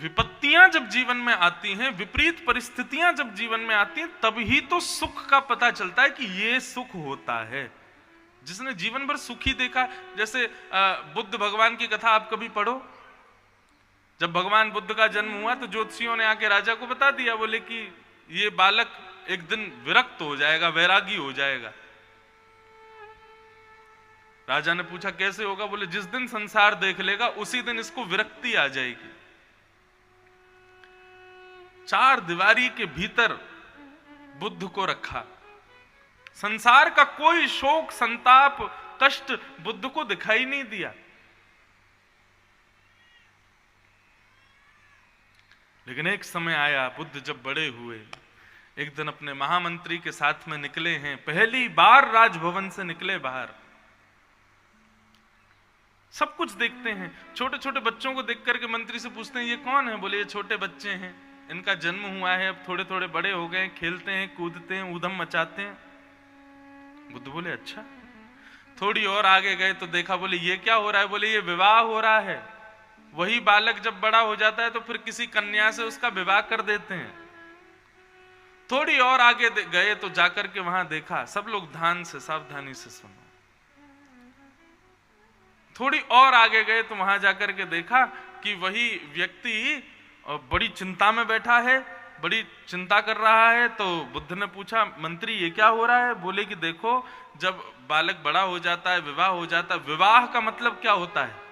विपत्तियां जब जीवन में आती हैं, विपरीत परिस्थितियां जब जीवन में आती हैं, तभी तो सुख का पता चलता है कि ये सुख होता है। जिसने जीवन भर सुखी देखा, जैसे बुद्ध भगवान की कथा आप कभी पढ़ो। जब भगवान बुद्ध का जन्म हुआ तो ज्योतिषियों ने आके राजा को बता दिया, बोले कि ये बालक एक दिन विरक्त हो जाएगा, वैरागी हो जाएगा। राजा ने पूछा कैसे होगा? बोले जिस दिन संसार देख लेगा उसी दिन इसको विरक्ति आ जाएगी। 4 दीवारी के भीतर बुद्ध को रखा। संसार का कोई शोक, संताप, कष्ट बुद्ध को दिखाई नहीं दिया। लेकिन एक समय आया, बुद्ध जब बड़े हुए, एक दिन अपने महामंत्री के साथ में निकले हैं, पहली बार राजभवन से निकले बाहर। सब कुछ देखते हैं, छोटे छोटे बच्चों को देख करके मंत्री से पूछते हैं ये कौन है? बोले ये छोटे बच्चे हैं, इनका जन्म हुआ है, अब थोड़े थोड़े बड़े हो गए, खेलते हैं, कूदते हैं, ऊधम मचाते हैं। बुद्ध बोले अच्छा। थोड़ी और आगे गए तो देखा, बोले ये क्या हो रहा है? बोले ये विवाह हो रहा है। वही बालक जब बड़ा हो जाता है तो फिर किसी कन्या से उसका विवाह कर देते हैं। थोड़ी और आगे गए तो जाकर के वहां देखा, सब लोग ध्यान से, सावधानी से सुनो। थोड़ी और आगे गए तो वहां जाकर के देखा कि वही व्यक्ति बड़ी चिंता में बैठा है, बड़ी चिंता कर रहा है। तो बुद्ध ने पूछा मंत्री ये क्या हो रहा है? बोले कि देखो, जब बालक बड़ा हो जाता है, विवाह हो जाता है। विवाह का मतलब क्या होता है?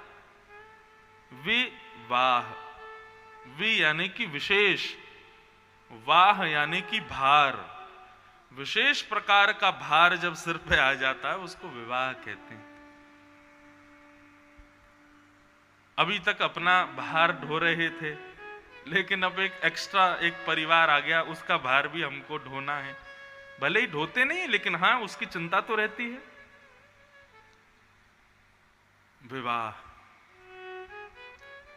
विवाह, वि यानी कि विशेष, वाह यानी कि भार। विशेष प्रकार का भार जब सिर पे आ जाता है उसको विवाह कहते हैं। अभी तक अपना भार ढो रहे थे, लेकिन अब एक एक्स्ट्रा एक परिवार आ गया, उसका भार भी हमको ढोना है। भले ही ढोते नहीं लेकिन हाँ उसकी चिंता तो रहती है। विवाह।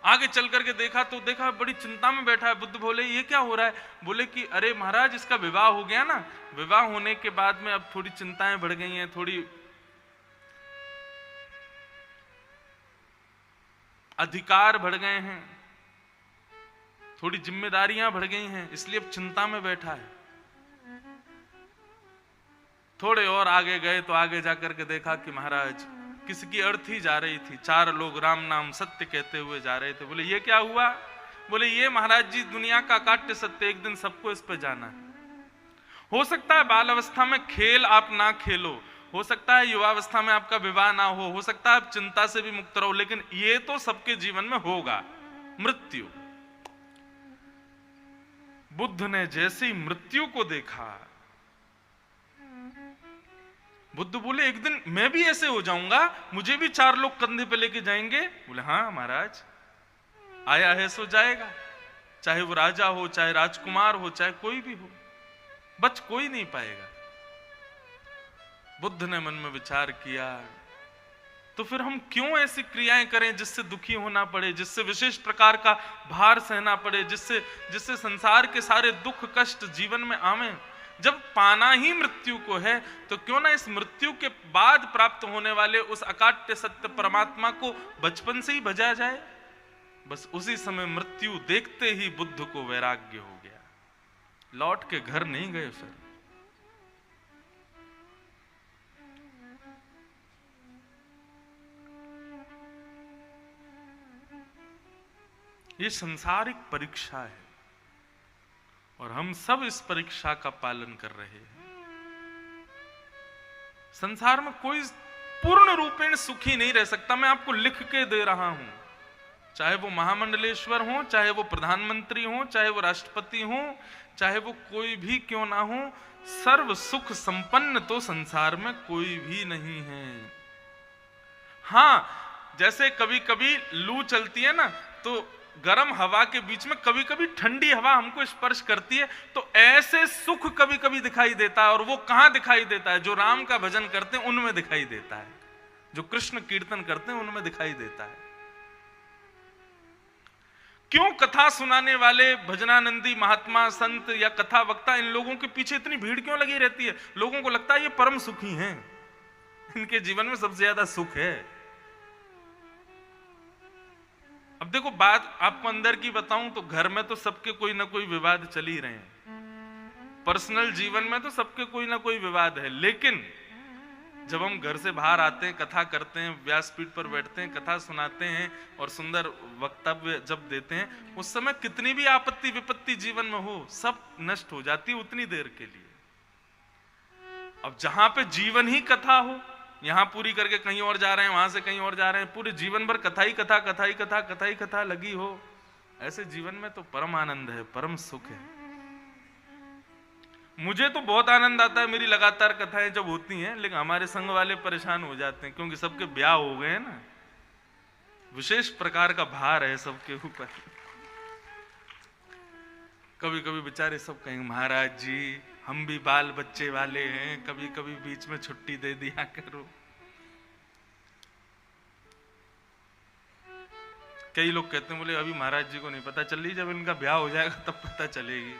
आगे चल करके देखा तो देखा बड़ी चिंता में बैठा है। बुद्ध बोले ये क्या हो रहा है? बोले कि अरे महाराज इसका विवाह हो गया ना, विवाह होने के बाद में अब थोड़ी चिंताएं बढ़ गई हैं, थोड़ी अधिकार बढ़ गए हैं, थोड़ी जिम्मेदारियां बढ़ गई हैं, इसलिए अब चिंता में बैठा है। थोड़े और आगे गए तो आगे जाकर के देखा कि महाराज किसी की अर्थी जा रही थी, 4 लोग राम नाम सत्य कहते हुए जा रहे थे। बोले ये क्या हुआ? बोले ये महाराज जी दुनिया का काट्य सत्य, एक दिन सबको इस पे जाना है। हो सकता है बाल अवस्था में खेल आप ना खेलो, हो सकता है युवावस्था में आपका विवाह ना हो सकता है आप चिंता से भी मुक्त रहो, लेकिन ये तो सबके जीवन में होगा, मृत्यु। बुद्ध ने जैसे ही मृत्यु को देखा, बुद्ध बोले एक दिन मैं भी ऐसे हो जाऊंगा, मुझे भी 4 लोग कंधे पे लेके जाएंगे। बोले हाँ महाराज, आया है सो जाएगा, चाहे वो राजा हो, चाहे राजकुमार हो, चाहे कोई भी हो, बच कोई नहीं पाएगा। बुद्ध ने मन में विचार किया, तो फिर हम क्यों ऐसी क्रियाएं करें जिससे दुखी होना पड़े, जिससे विशेष प्रकार का भार सहना पड़े, जिससे संसार के सारे दुख कष्ट जीवन में आवे। जब पाना ही मृत्यु को है तो क्यों ना इस मृत्यु के बाद प्राप्त होने वाले उस अकाट्य सत्य परमात्मा को बचपन से ही भजा जाए। बस उसी समय मृत्यु देखते ही बुद्ध को वैराग्य हो गया, लौट के घर नहीं गए। फिर ये संसारिक परीक्षा है और हम सब इस परीक्षा का पालन कर रहे हैं। संसार में कोई पूर्ण रूपेण सुखी नहीं रह सकता। मैं आपको लिख के दे रहा हूं, चाहे वो महामंडलेश्वर हो, चाहे वो प्रधानमंत्री हो, चाहे वो राष्ट्रपति हो, चाहे वो कोई भी क्यों ना हो, सर्व सुख संपन्न तो संसार में कोई भी नहीं है। हाँ, जैसे कभी कभी लू चलती है ना, तो गर्म हवा के बीच में कभी कभी ठंडी हवा हमको स्पर्श करती है, तो ऐसे सुख कभी कभी दिखाई देता है। और वो कहां दिखाई देता है? जो राम का भजन करते हैं उनमें दिखाई देता है, जो कृष्ण कीर्तन करते हैं उनमें दिखाई देता है। क्यों कथा सुनाने वाले भजनानंदी महात्मा, संत या कथा वक्ता, इन लोगों के पीछे इतनी भीड़ क्यों लगी रहती है? लोगों को लगता है ये परम सुखी हैं, इनके जीवन में सबसे ज्यादा सुख है। अब देखो, बात आपको अंदर की बताऊं तो घर में तो सबके कोई ना कोई विवाद चल ही रहे हैं, पर्सनल जीवन में तो सबके कोई ना कोई विवाद है, लेकिन जब हम घर से बाहर आते हैं, कथा करते हैं, व्यासपीठ पर बैठते हैं, कथा सुनाते हैं और सुंदर वक्तव्य जब देते हैं, उस समय कितनी भी आपत्ति विपत्ति जीवन में हो, सब नष्ट हो जाती है उतनी देर के लिए। अब जहां पे जीवन ही कथा हो, यहां पूरी करके कहीं और जा रहे हैं, वहां से कहीं और जा रहे हैं, पूरे जीवन भर कथा ही कथा, कथा ही कथा, कथा ही कथा लगी हो, ऐसे जीवन में तो परम आनंद है, परम सुख है। मुझे तो बहुत आनंद आता है, मेरी लगातार कथाएं जब होती हैं, लेकिन हमारे संग वाले परेशान हो जाते हैं क्योंकि सबके ब्याह हो गए हैं ना, विशेष प्रकार का भार है सबके ऊपर। कभी कभी बेचारे सब कहेंगे महाराज जी हम भी बाल बच्चे वाले हैं, कभी कभी बीच में छुट्टी दे दिया करो। कई लोग कहते हैं बोले अभी महाराज जी को नहीं पता चल रही, जब इनका ब्याह हो जाएगा तब पता चलेगी,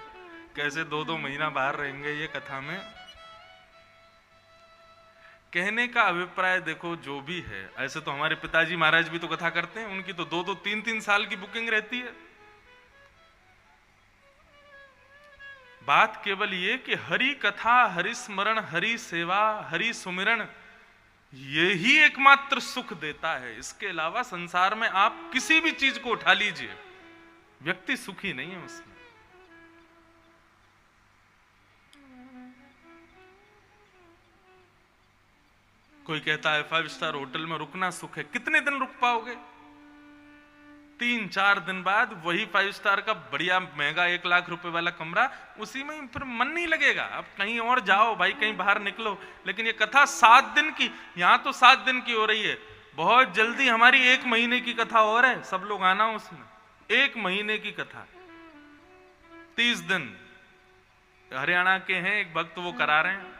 कैसे 2-2 महीना बाहर रहेंगे ये कथा में। कहने का अभिप्राय देखो जो भी है, ऐसे तो हमारे पिताजी महाराज भी तो कथा करते हैं, उनकी तो 2-2 3-3 साल की बुकिंग रहती है। बात केवल ये कि हरि कथा, हरि स्मरण, हरि सेवा, हरि सुमिरन यही एकमात्र सुख देता है। इसके अलावा संसार में आप किसी भी चीज को उठा लीजिए, व्यक्ति सुखी नहीं है उसमें। कोई कहता है 5 स्टार होटल में रुकना सुख है, कितने दिन रुक पाओगे? 3-4 दिन बाद वही 5 स्टार का बढ़िया महंगा 1 लाख रुपए वाला कमरा, उसी में फिर मन नहीं लगेगा, अब कहीं और जाओ भाई, कहीं बाहर निकलो। लेकिन ये कथा 7 दिन की, यहां तो 7 दिन की हो रही है, बहुत जल्दी हमारी 1 महीने की कथा और है, सब लोग आना उसमें। 1 महीने की कथा 30 दिन। हरियाणा के हैं एक भक्त, वो करा रहे हैं,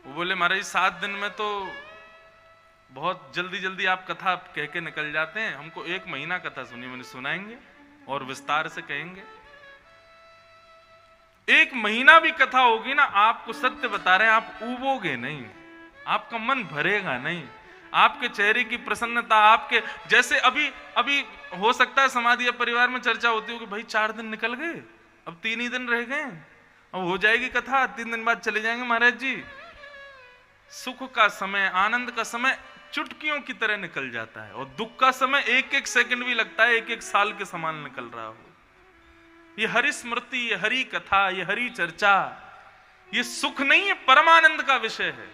वो बोले महाराज 7 दिन में तो बहुत जल्दी जल्दी आप कथा कह के निकल जाते हैं, हमको 1 महीना कथा सुनी। मैंने सुनाएंगे और विस्तार से कहेंगे। 1 महीना भी कथा होगी ना, आपको सत्य बता रहे हैं, आप ऊबोगे नहीं, आपका मन भरेगा नहीं, आपके चेहरे की प्रसन्नता, आपके जैसे अभी हो सकता है समाधि या परिवार में चर्चा होती हो कि भाई 4 दिन निकल गए, अब 3 ही दिन रह गए, अब हो जाएगी कथा, 3 दिन बाद चले जाएंगे महाराज जी। सुख का समय, आनंद का समय चुटकियों की तरह निकल जाता है, और दुख का समय 1-1 सेकंड भी लगता है 1-1 साल के समान निकल रहा हो। ये हरि स्मृति, ये हरि कथा, ये हरि चर्चा, ये सुख नहीं है, परमानंद का विषय है।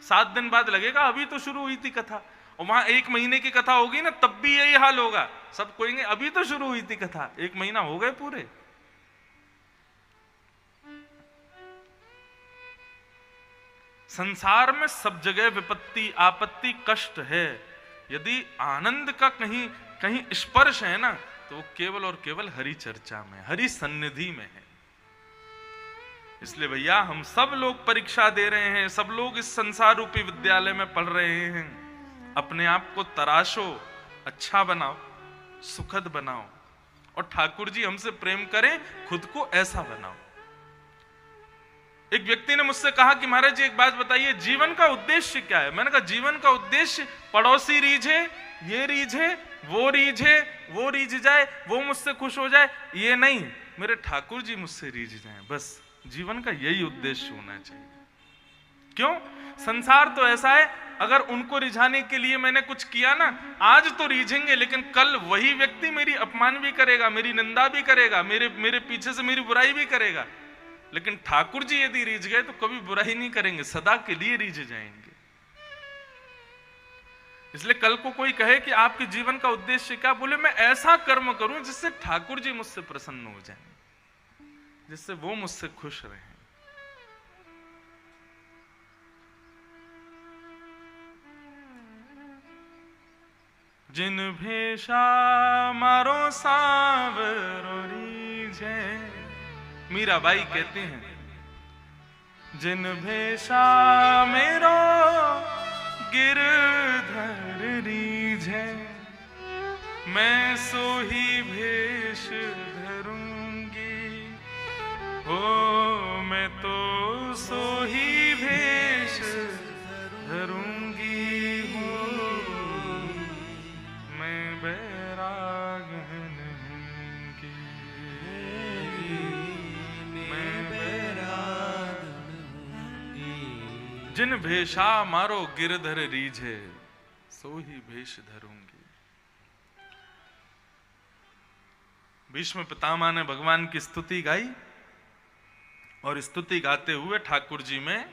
7 दिन बाद लगेगा अभी तो शुरू हुई थी कथा, और वहां 1 महीने की कथा होगी ना, तब भी यही हाल होगा, सब कहेंगे अभी तो शुरू हुई थी कथा, 1 महीना हो गए पूरे। संसार में सब जगह विपत्ति, आपत्ति, कष्ट है। यदि आनंद का कहीं कहीं स्पर्श है ना, तो वो केवल और केवल हरि चर्चा में, हरि सन्निधि में है। इसलिए भैया हम सब लोग परीक्षा दे रहे हैं, सब लोग इस संसार रूपी विद्यालय में पढ़ रहे हैं। अपने आप को तराशो, अच्छा बनाओ, सुखद बनाओ, और ठाकुर जी हमसे प्रेम करें, खुद को ऐसा बनाओ। एक व्यक्ति ने मुझसे कहा कि महाराज जी एक बात बताइए, जीवन का उद्देश्य क्या है? मैंने कहा जीवन का उद्देश्य पड़ोसी रीझे, ये रीझे, वो रीझे, वो रीझ जाए, वो मुझसे खुश हो जाए, ये नहीं, मेरे ठाकुर जी मुझसे रीझ जाए, बस जीवन का यही उद्देश्य होना चाहिए। क्यों? संसार तो ऐसा है, अगर उनको रिझाने के लिए मैंने कुछ किया ना, आज तो रीझेंगे, लेकिन कल वही व्यक्ति मेरी अपमान भी करेगा, मेरी निंदा भी करेगा, मेरे पीछे से मेरी बुराई भी करेगा। लेकिन ठाकुर जी यदि रीझ गए तो कभी बुराई नहीं करेंगे, सदा के लिए रीझ जाएंगे। इसलिए कल को कोई कहे कि आपके जीवन का उद्देश्य क्या, बोले मैं ऐसा कर्म करूं जिससे ठाकुर जी मुझसे प्रसन्न हो जाएं, जिससे वो मुझसे खुश रहें। जिन भेषा मारो सावरो रीझे, मीराबाई कहती हैं, जिन भेषा मेरो गिरधर रीझे, मैं सो ही भेष धरूंगी, हो मैं तो सो ही भेष धरूंगी, हो मैं जिन भेषा मारो गिरधर रीझे, सो ही भेष धरूंगी। भीष्म पितामह ने भगवान की स्तुति गाई और स्तुति गाते हुए ठाकुर जी में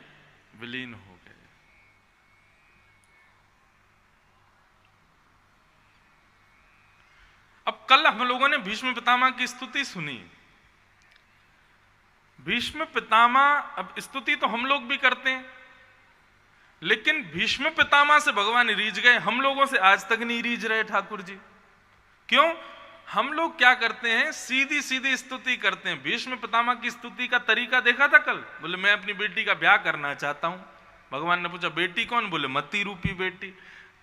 विलीन हो गए। अब कल हम लोगों ने भीष्म पितामह की स्तुति सुनी। भीष्म पितामह, अब स्तुति तो हम लोग भी करते हैं, लेकिन भीष्म पितामह से भगवान रीझ गए, हम लोगों से आज तक नहीं रीझ रहे ठाकुर जी। क्यों? हम लोग क्या करते हैं, सीधी सीधी स्तुति करते हैं। भीष्म पितामह की स्तुति का तरीका देखा था कल? बोले मैं अपनी बेटी का ब्याह करना चाहता हूं। भगवान ने पूछा बेटी कौन? बोले मति रूपी बेटी।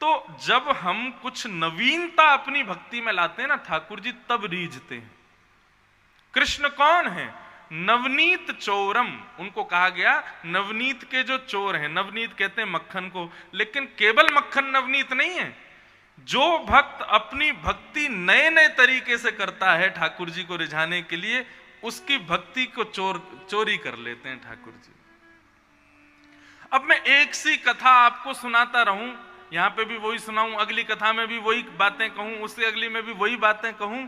तो जब हम कुछ नवीनता अपनी भक्ति में लाते हैं ना ठाकुर जी, तब रीझते हैं। कृष्ण कौन है? नवनीत चोरम, उनको कहा गया नवनीत के जो चोर हैं। नवनीत कहते हैं मक्खन को, लेकिन केवल मक्खन नवनीत नहीं है। जो भक्त अपनी भक्ति नए नए तरीके से करता है ठाकुर जी को रिझाने के लिए, उसकी भक्ति को चोरी कर लेते हैं ठाकुर जी। अब मैं एक सी कथा आपको सुनाता रहूं, यहां पे भी वही सुनाऊं, अगली कथा में भी वही बातें कहूं, उससे अगली में भी वही बातें कहूं,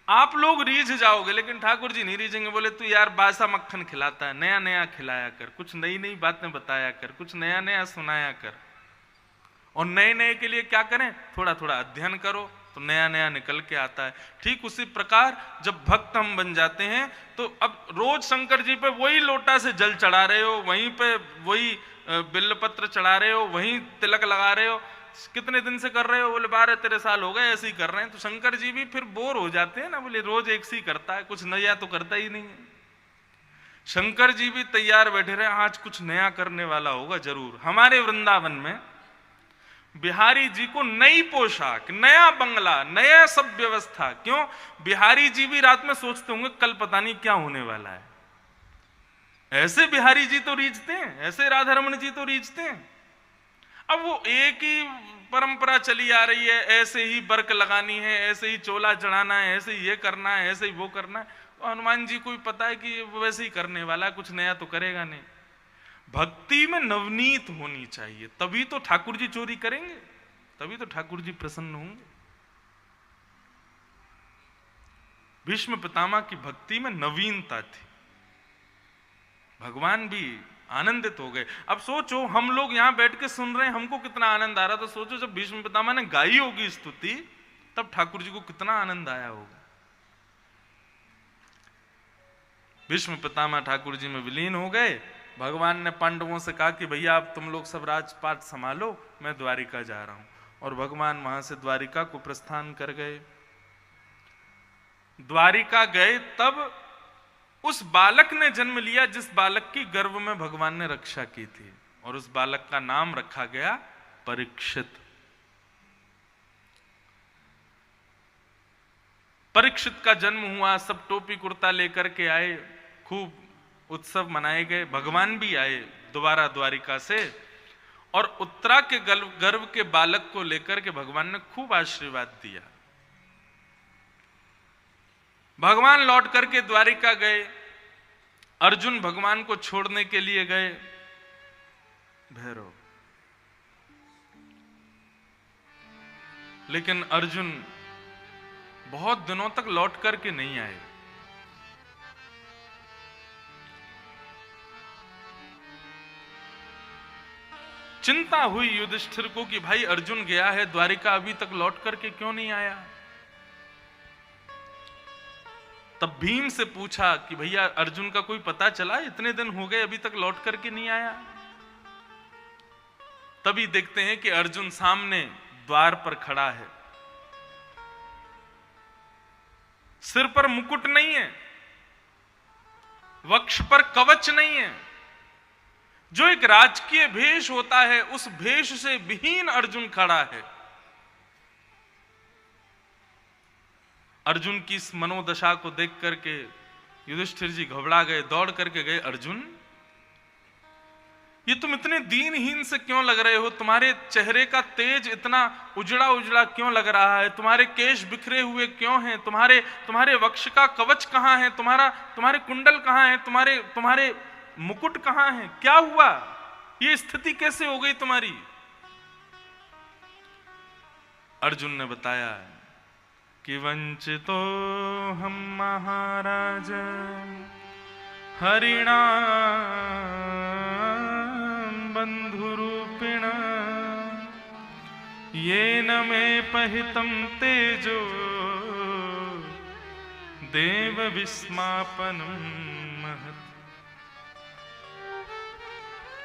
आप लोग रीझ जाओगे, लेकिन ठाकुर जी नहीं रीझेंगे। बोले तू यार बासा मक्खन खिलाता है, नया नया खिलाया कर, कुछ नई नई बातें बताया कर, कुछ नया नया सुनाया कर। और नए नए के लिए क्या करें? थोड़ा थोड़ा अध्ययन करो तो नया नया निकल के आता है। ठीक उसी प्रकार जब भक्त हम बन जाते हैं तो अब रोज शंकर जी पे वही लोटा से जल चढ़ा रहे हो, वहीं पे वही बिल्लपत्र चढ़ा रहे हो, वहीं तिलक लगा रहे हो, कितने दिन से कर रहे हो? बोले 12-13 साल हो गए ऐसे ही कर रहे हैं। तो शंकर जी भी फिर बोर हो जाते हैं ना, बोले रोज एक सी करता है, कुछ नया तो करता ही नहीं है। शंकर जी भी तैयार बैठे रहे, आज कुछ नया करने वाला होगा जरूर। हमारे वृंदावन में बिहारी जी को नई पोशाक, नया बंगला, नया सब व्यवस्था। क्यों? बिहारी जी भी रात में सोचते होंगे कल पता नहीं क्या होने वाला है। ऐसे बिहारी जी तो रीझते हैं, ऐसे राधा रमन जी तो रीझते हैं। अब वो एक ही परंपरा चली आ रही है, ऐसे ही बर्क लगानी है, ऐसे ही चोला चढ़ाना है, ऐसे ही ये करना है, ऐसे ही वो करना है। तो हनुमान जी को भी पता है कि वो वैसे ही करने वाला है, कुछ नया तो करेगा नहीं। भक्ति में नवनीत होनी चाहिए, तभी तो ठाकुर जी चोरी करेंगे, तभी तो ठाकुर जी प्रसन्न होंगे। भीष्म पितामह की भक्ति में नवीनता थी, भगवान भी आनंदित हो गए। अब सोचो हम लोग यहां बैठ के सुन रहे हैं, हमको कितना आनंद आ रहा था। सोचो जब भीष्म पितामह ने गाई होगी स्तुति, तब ठाकुर जी को कितना आनंद आया होगा। भीष्म पितामह ठाकुर जी में विलीन हो गए। भगवान ने पांडवों से कहा कि भैया अब तुम लोग सब राजपाट संभालो, मैं द्वारिका जा रहा हूं। और भगवान वहां से द्वारिका को प्रस्थान कर गए। द्वारिका गए तब उस बालक ने जन्म लिया जिस बालक की गर्भ में भगवान ने रक्षा की थी, और उस बालक का नाम रखा गया परीक्षित। परीक्षित का जन्म हुआ, सब टोपी कुर्ता लेकर के आए, खूब उत्सव मनाए गए। भगवान भी आए दोबारा द्वारिका से, और उत्तरा के गर्भ के बालक को लेकर के भगवान ने खूब आशीर्वाद दिया। भगवान लौट करके द्वारिका गए। अर्जुन भगवान को छोड़ने के लिए गए। भैरव, लेकिन अर्जुन बहुत दिनों तक लौट करके नहीं आए। चिंता हुई युधिष्ठिर को कि भाई अर्जुन गया है द्वारिका, अभी तक लौट करके क्यों नहीं आया। तब भीम से पूछा कि भैया अर्जुन का कोई पता चला? इतने दिन हो गए अभी तक लौट करके नहीं आया। तभी देखते हैं कि अर्जुन सामने द्वार पर खड़ा है। सिर पर मुकुट नहीं है, वक्ष पर कवच नहीं है। जो एक राजकीय भेष होता है उस भेष से विहीन अर्जुन खड़ा है। अर्जुन की इस मनोदशा को देख करके युधिष्ठिर जी घबरा गए, दौड़ करके गए, अर्जुन ये तुम इतने दीनहीन से क्यों लग रहे हो? तुम्हारे चेहरे का तेज इतना उजड़ा उजड़ा क्यों लग रहा है? तुम्हारे केश बिखरे हुए क्यों हैं? तुम्हारे वक्ष का कवच कहां है? तुम्हारे कुंडल कहां है? तुम्हारे मुकुट कहां है? क्या हुआ? ये स्थिति कैसे हो गई तुम्हारी? अर्जुन ने बताया कि वंचितो हम महाराज हरिणा बंधुरूपिण येन मे पहितं तेजो देव विस्मापनम महत्।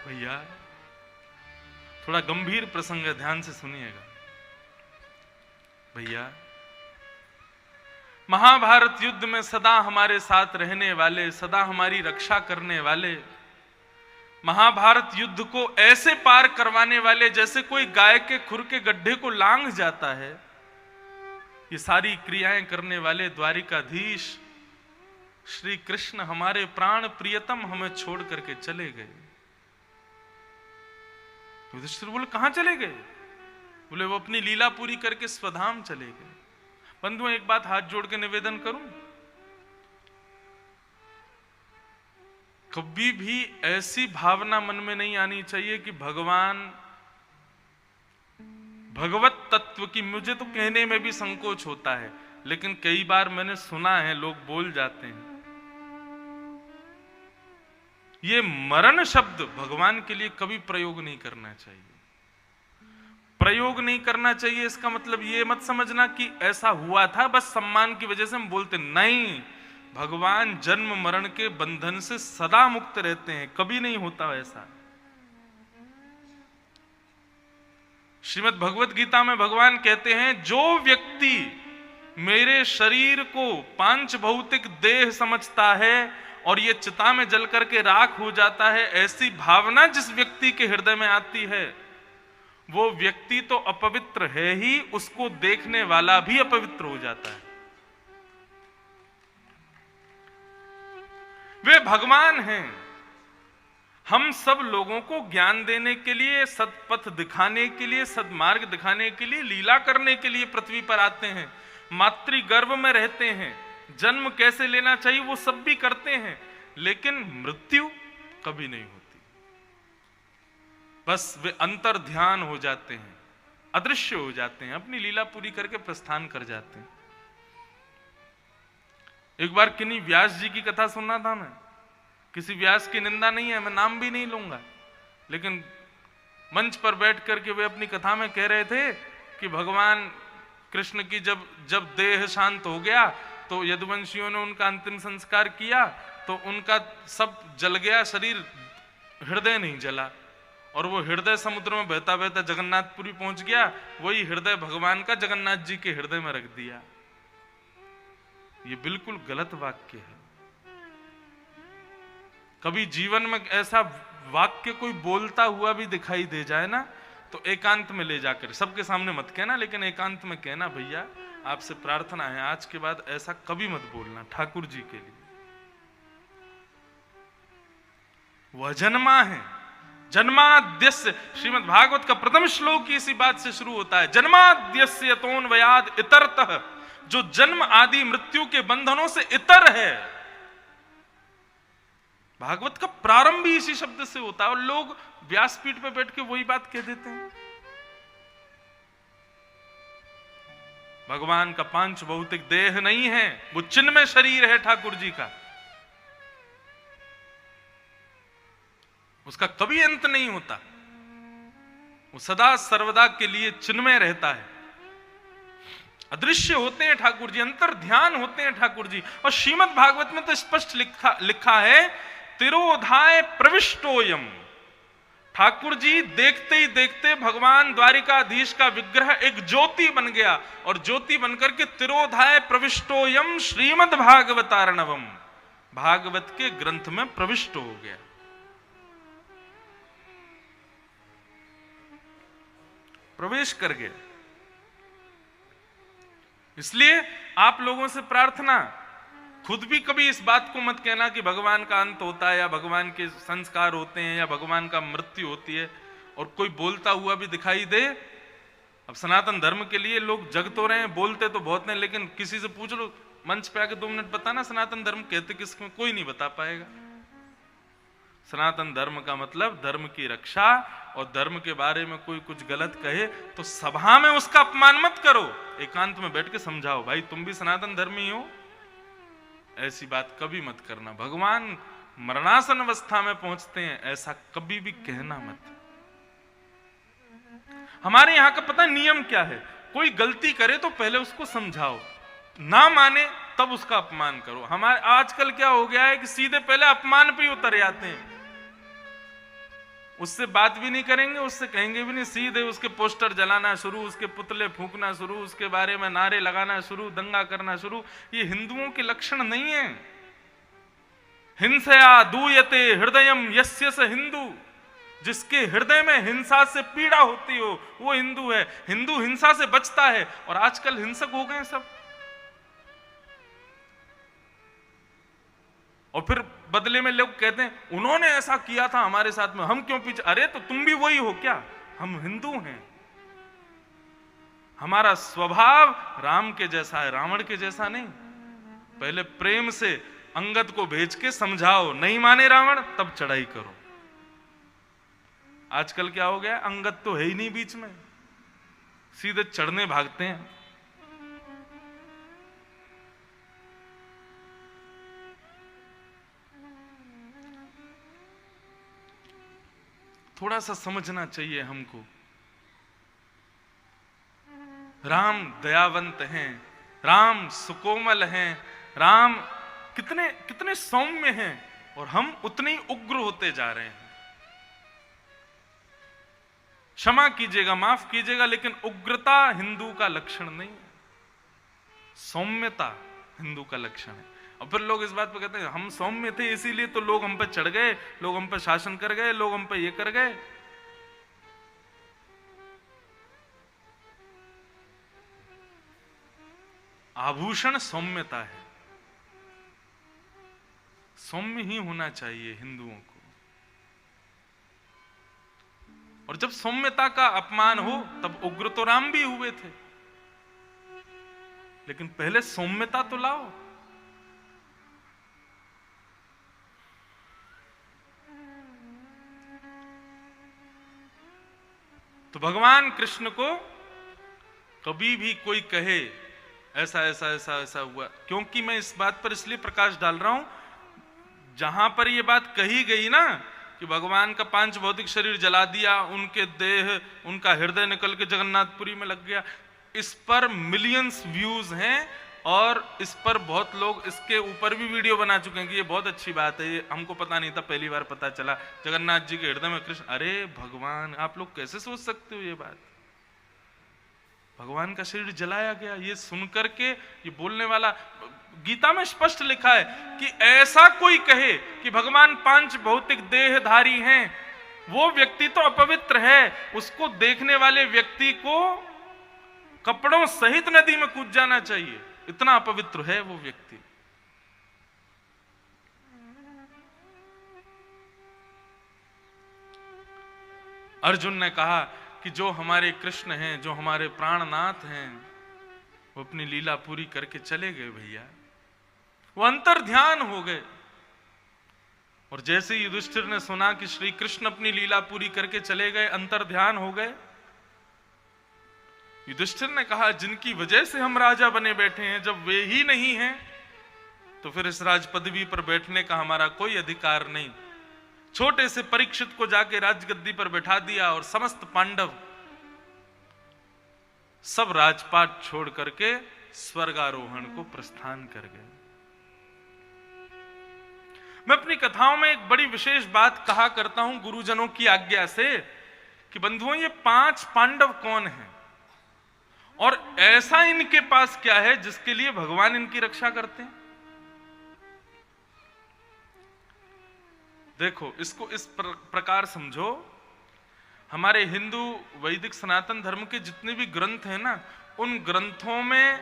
भैया थोड़ा गंभीर प्रसंग है, ध्यान से सुनिएगा। भैया महाभारत युद्ध में सदा हमारे साथ रहने वाले, सदा हमारी रक्षा करने वाले, महाभारत युद्ध को ऐसे पार करवाने वाले जैसे कोई गाय के खुर के गड्ढे को लांघ जाता है, ये सारी क्रियाएं करने वाले द्वारिकाधीश श्री कृष्ण हमारे प्राण प्रियतम हमें छोड़ करके चले गए। युधिष्ठिर बोले कहां चले गए? बोले वो अपनी लीला पूरी करके स्वधाम चले गए। बंधुओं एक बात हाथ जोड़ के निवेदन करूं, कभी भी ऐसी भावना मन में नहीं आनी चाहिए कि भगवान भगवत तत्व की, मुझे तो कहने में भी संकोच होता है, लेकिन कई बार मैंने सुना है लोग बोल जाते हैं, ये मरण शब्द भगवान के लिए कभी प्रयोग नहीं करना चाहिए। प्रयोग नहीं करना चाहिए इसका मतलब ये मत समझना कि ऐसा हुआ था बस सम्मान की वजह से हम बोलते, नहीं, भगवान जन्म मरण के बंधन से सदा मुक्त रहते हैं, कभी नहीं होता ऐसा। श्रीमद् भगवत गीता में भगवान कहते हैं, जो व्यक्ति मेरे शरीर को पांच भौतिक देह समझता है और ये चिता में जल करके राख हो जाता है, ऐसी भावना जिस व्यक्ति के हृदय में आती है वो व्यक्ति तो अपवित्र है ही, उसको देखने वाला भी अपवित्र हो जाता है। वे भगवान हैं, हम सब लोगों को ज्ञान देने के लिए, सत्पथ दिखाने के लिए, सद्मार्ग दिखाने के लिए, लीला करने के लिए पृथ्वी पर आते हैं, मातृगर्भ में रहते हैं, जन्म कैसे लेना चाहिए वो सब भी करते हैं, लेकिन मृत्यु कभी नहीं होती। बस वे अंतर ध्यान हो जाते हैं, अदृश्य हो जाते हैं, अपनी लीला पूरी करके प्रस्थान कर जाते हैं। एक बार किन्हीं व्यास जी की कथा सुनना था मैं, किसी व्यास की निंदा नहीं है, मैं नाम भी नहीं लूंगा, लेकिन मंच पर बैठ करके वे अपनी कथा में कह रहे थे कि भगवान कृष्ण की जब देह शांत हो गया तो यदुवंशियों ने उनका अंतिम संस्कार किया तो उनका सब जल गया शरीर, हृदय नहीं जला, और वो हृदय समुद्र में बहता बहता जगन्नाथपुरी पहुंच गया, वही हृदय भगवान का जगन्नाथ जी के हृदय में रख दिया। ये बिल्कुल गलत वाक्य है। कभी जीवन में ऐसा वाक्य कोई बोलता हुआ भी दिखाई दे जाए ना, तो एकांत में ले जाकर, सबके सामने मत कहना, लेकिन एकांत में कहना, भैया आपसे प्रार्थना है आज के बाद ऐसा कभी मत बोलना ठाकुर जी के लिए। वह जन्मा है, जन्माद्यस्य, श्रीमद् भागवत का प्रथम श्लोक इसी बात से शुरू होता है, जन्माद्यस्य यतोन्वयाद इतरतः, जो जन्म आदि मृत्यु के बंधनों से इतर है। भागवत का प्रारंभ भी इसी शब्द से होता है और लोग व्यासपीठ पे बैठ के वही बात कह देते हैं। भगवान का पांच भौतिक देह नहीं है, वो चिन्मय शरीर है ठाकुर जी का, उसका कभी अंत नहीं होता, वो सदा सर्वदा के लिए चिन्मय रहता है। अदृश्य होते हैं ठाकुर जी, अंतर ध्यान होते हैं ठाकुर जी। और श्रीमद् भागवत में तो स्पष्ट लिखा है, तिरोधाय प्रविष्टोयम, ठाकुर जी देखते ही देखते भगवान द्वारिकाधीश का विग्रह एक ज्योति बन गया, और ज्योति बनकर के तिरोधाय प्रविष्टोयम श्रीमद् भागवतार्णवम, भागवत के ग्रंथ में प्रविष्ट हो गया। प्रवेश कर गया। इसलिए आप लोगों से प्रार्थना, खुद भी कभी इस बात को मत कहना कि भगवान का अंत होता है या भगवान के संस्कार होते हैं या भगवान का मृत्यु होती है, और कोई बोलता हुआ भी दिखाई दे। अब सनातन धर्म के लिए लोग जग तो रहे हैं, बोलते तो बहुत हैं, लेकिन किसी से पूछ लो मंच पे आके 2 मिनट बताना सनातन धर्म कहते किसको, कोई नहीं बता पाएगा। सनातन धर्म का मतलब धर्म की रक्षा, और धर्म के बारे में कोई कुछ गलत कहे तो सभा में उसका अपमान मत करो, एकांत में बैठ के समझाओ, भाई तुम भी सनातन धर्मी हो, ऐसी बात कभी मत करना। भगवान मरणासन अवस्था में पहुंचते हैं, ऐसा कभी भी कहना मत। हमारे यहां का पता नियम क्या है, कोई गलती करे तो पहले उसको समझाओ, ना माने तब उसका अपमान करो। हमारे आजकल क्या हो गया है कि सीधे पहले अपमान पे ही उतर जाते हैं, उससे बात भी नहीं करेंगे, उससे कहेंगे भी नहीं, सीधे उसके पोस्टर जलाना शुरू, उसके पुतले फूंकना शुरू, उसके बारे में नारे लगाना शुरू, दंगा करना शुरू। ये हिंदुओं के लक्षण नहीं है। हिंसया दूयते हृदयम यस्य स हिंदू, जिसके हृदय में हिंसा से पीड़ा होती हो वो हिंदू है। हिंदू हिंसा से बचता है, और आजकल हिंसक हो गए सब। और फिर बदले में लोग कहते हैं उन्होंने ऐसा किया था हमारे साथ में, हम क्यों पीछे? अरे तो तुम भी वही हो क्या? हम हिंदू हैं, हमारा स्वभाव राम के जैसा है, रावण के जैसा नहीं। पहले प्रेम से अंगद को भेज के समझाओ, नहीं माने रावण तब चढ़ाई करो। आजकल क्या हो गया, अंगद तो है ही नहीं बीच में, सीधे चढ़ने भागते हैं। थोड़ा सा समझना चाहिए हमको। राम दयावंत हैं, राम सुकोमल हैं, राम कितने कितने सौम्य हैं, और हम उतने ही उग्र होते जा रहे हैं। क्षमा कीजिएगा, माफ कीजिएगा, लेकिन उग्रता हिंदू का लक्षण नहीं है, सौम्यता हिंदू का लक्षण है। और फिर लोग इस बात पे कहते हैं हम सौम्य थे इसीलिए तो लोग हम पे चढ़ गए, लोग हम पे शासन कर गए, लोग हम पे ये कर गए। आभूषण सौम्यता है, सौम्य ही होना चाहिए हिंदुओं को। और जब सौम्यता का अपमान हो तब उग्र तो राम भी हुए थे, लेकिन पहले सौम्यता तो लाओ। तो भगवान कृष्ण को कभी भी कोई कहे ऐसा ऐसा ऐसा ऐसा हुआ, क्योंकि मैं इस बात पर इसलिए प्रकाश डाल रहा हूं, जहां पर यह बात कही गई ना कि भगवान का 5 भौतिक शरीर जला दिया, उनके देह, उनका हृदय निकल के जगन्नाथपुरी में लग गया, इस पर मिलियंस व्यूज हैं, और इस पर बहुत लोग इसके ऊपर भी वीडियो बना चुके हैं कि ये बहुत अच्छी बात है, ये हमको पता नहीं था, पहली बार पता चला जगन्नाथ जी के हृदय में कृष्ण। अरे भगवान, आप लोग कैसे सोच सकते हो ये बात? भगवान का शरीर जलाया गया, ये सुनकर के ये बोलने वाला, गीता में स्पष्ट लिखा है कि ऐसा कोई कहे कि भगवान 5 भौतिक देहधारी हैं, वो व्यक्ति तो अपवित्र है, उसको देखने वाले व्यक्ति को कपड़ों सहित नदी में कूद जाना चाहिए, इतना अपवित्र है वो व्यक्ति। अर्जुन ने कहा कि जो हमारे कृष्ण हैं, जो हमारे प्राणनाथ हैं, वो अपनी लीला पूरी करके चले गए भैया, वो अंतर ध्यान हो गए। और जैसे युधिष्ठिर ने सुना कि श्री कृष्ण अपनी लीला पूरी करके चले गए, अंतर ध्यान हो गए, युधिष्ठिर ने कहा जिनकी वजह से हम राजा बने बैठे हैं, जब वे ही नहीं हैं तो फिर इस राज पदवी पर बैठने का हमारा कोई अधिकार नहीं। छोटे से परीक्षित को जाके राजगद्दी पर बैठा दिया, और समस्त पांडव सब राजपाट छोड़ करके स्वर्गारोहण को प्रस्थान कर गए। मैं अपनी कथाओं में एक बड़ी विशेष बात कहा करता हूं गुरुजनों की आज्ञा से कि बंधुओं, ये 5 पांडव कौन हैं और ऐसा इनके पास क्या है जिसके लिए भगवान इनकी रक्षा करते हैं। देखो, इसको इस प्रकार समझो, हमारे हिंदू वैदिक सनातन धर्म के जितने भी ग्रंथ हैं ना, उन ग्रंथों में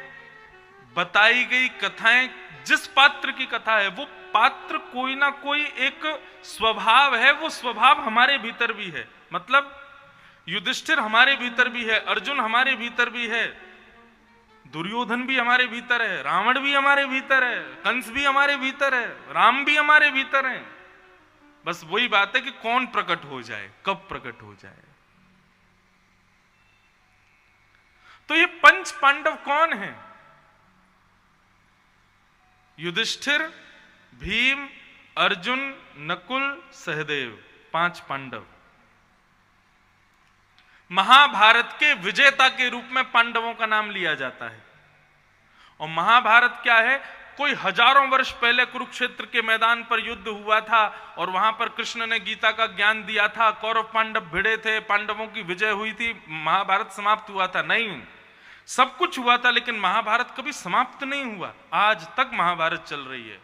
बताई गई कथाएं, जिस पात्र की कथा है वो पात्र कोई ना कोई एक स्वभाव है, वो स्वभाव हमारे भीतर भी है। मतलब युधिष्ठिर हमारे भीतर भी है, अर्जुन हमारे भीतर भी है, दुर्योधन भी हमारे भीतर है, रावण भी हमारे भीतर है, कंस भी हमारे भीतर है, राम भी हमारे भीतर है। बस वही बात है कि कौन प्रकट हो जाए, कब प्रकट हो जाए। तो ये पंच पांडव कौन है? युधिष्ठिर, भीम, अर्जुन, नकुल, सहदेव, 5 पांडव। महाभारत के विजेता के रूप में पांडवों का नाम लिया जाता है। और महाभारत क्या है? कोई हजारों वर्ष पहले कुरुक्षेत्र के मैदान पर युद्ध हुआ था और वहां पर कृष्ण ने गीता का ज्ञान दिया था, कौरव पांडव भिड़े थे, पांडवों की विजय हुई थी, महाभारत समाप्त हुआ था? नहीं, सब कुछ हुआ था, लेकिन महाभारत कभी समाप्त नहीं हुआ। आज तक महाभारत चल रही है।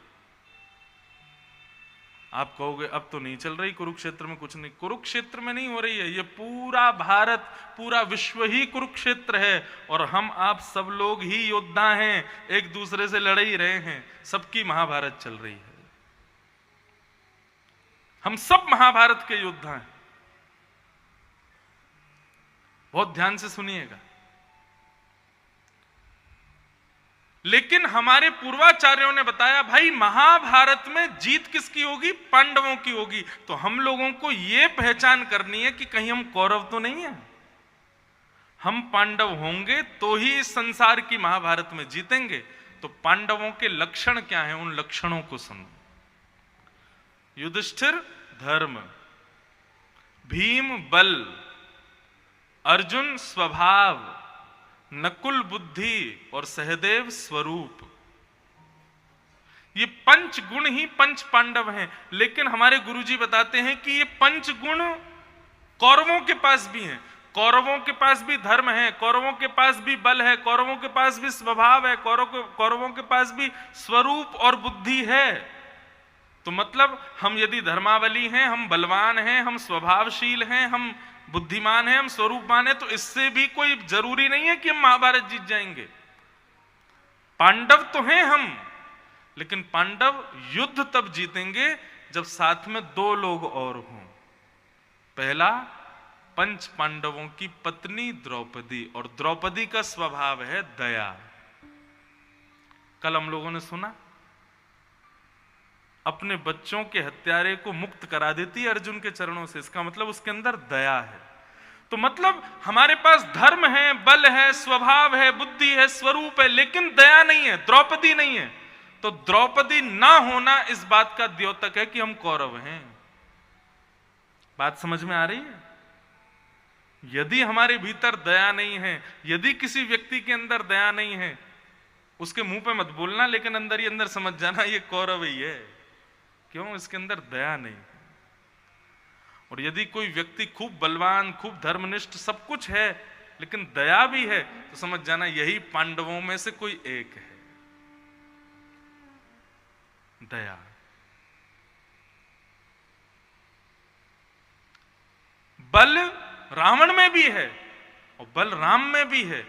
आप कहोगे अब तो नहीं चल रही, कुरुक्षेत्र में कुछ नहीं। कुरुक्षेत्र में नहीं हो रही है, ये पूरा भारत, पूरा विश्व ही कुरुक्षेत्र है और हम आप सब लोग ही योद्धा हैं, एक दूसरे से लड़ ही रहे हैं, सबकी महाभारत चल रही है। हम सब महाभारत के योद्धा हैं। बहुत ध्यान से सुनिएगा। लेकिन हमारे पूर्वाचार्यों ने बताया भाई महाभारत में जीत किसकी होगी? पांडवों की होगी। तो हम लोगों को यह पहचान करनी है कि कहीं हम कौरव तो नहीं है। हम पांडव होंगे तो ही इस संसार की महाभारत में जीतेंगे। तो पांडवों के लक्षण क्या हैं, उन लक्षणों को सुनो। युधिष्ठिर धर्म, भीम बल, अर्जुन स्वभाव, नकुल बुद्धि और सहदेव स्वरूप। ये पंच गुण ही पंच पांडव हैं। लेकिन हमारे गुरुजी बताते हैं कि ये पंच गुण कौरवों के पास भी हैं। कौरवों के पास भी धर्म है, कौरवों के पास भी बल है, कौरवों के पास भी स्वभाव है, कौरवों के पास भी स्वरूप और बुद्धि है। तो मतलब हम यदि धर्मावली हैं, हम बलवान हैं, हम स्वभावशील हैं, हम बुद्धिमान है, हम स्वरूपवान है, तो इससे भी कोई जरूरी नहीं है कि हम महाभारत जीत जाएंगे। पांडव तो हैं हम, लेकिन पांडव युद्ध तब जीतेंगे जब साथ में 2 लोग और हों। पहला, पंच पांडवों की पत्नी द्रौपदी, और द्रौपदी का स्वभाव है दया। कल हम लोगों ने सुना, अपने बच्चों के हत्यारे को मुक्त करा देती है अर्जुन के चरणों से। इसका मतलब उसके अंदर दया है। तो मतलब हमारे पास धर्म है, बल है, स्वभाव है, बुद्धि है, स्वरूप है, लेकिन दया नहीं है, द्रौपदी नहीं है। तो द्रौपदी ना होना इस बात का द्योतक है कि हम कौरव हैं। बात समझ में आ रही है? यदि हमारे भीतर दया नहीं है, यदि किसी व्यक्ति के अंदर दया नहीं है, उसके मुंह पे मत बोलना, लेकिन अंदर ही अंदर समझ जाना ये कौरव ही है। क्यों? इसके अंदर दया नहीं। और यदि कोई व्यक्ति खूब बलवान, खूब धर्मनिष्ठ, सब कुछ है, लेकिन दया भी है, तो समझ जाना यही पांडवों में से कोई एक है। दया। बल रावण में भी है और बल राम में भी है,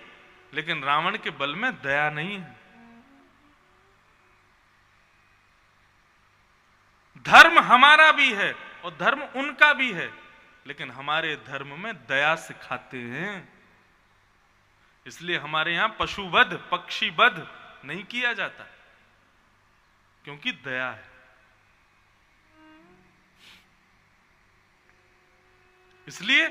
लेकिन रावण के बल में दया नहीं है। धर्म हमारा भी है और धर्म उनका भी है, लेकिन हमारे धर्म में दया सिखाते हैं। इसलिए हमारे यहां पशुवध, पक्षीवध नहीं किया जाता, क्योंकि दया है। इसलिए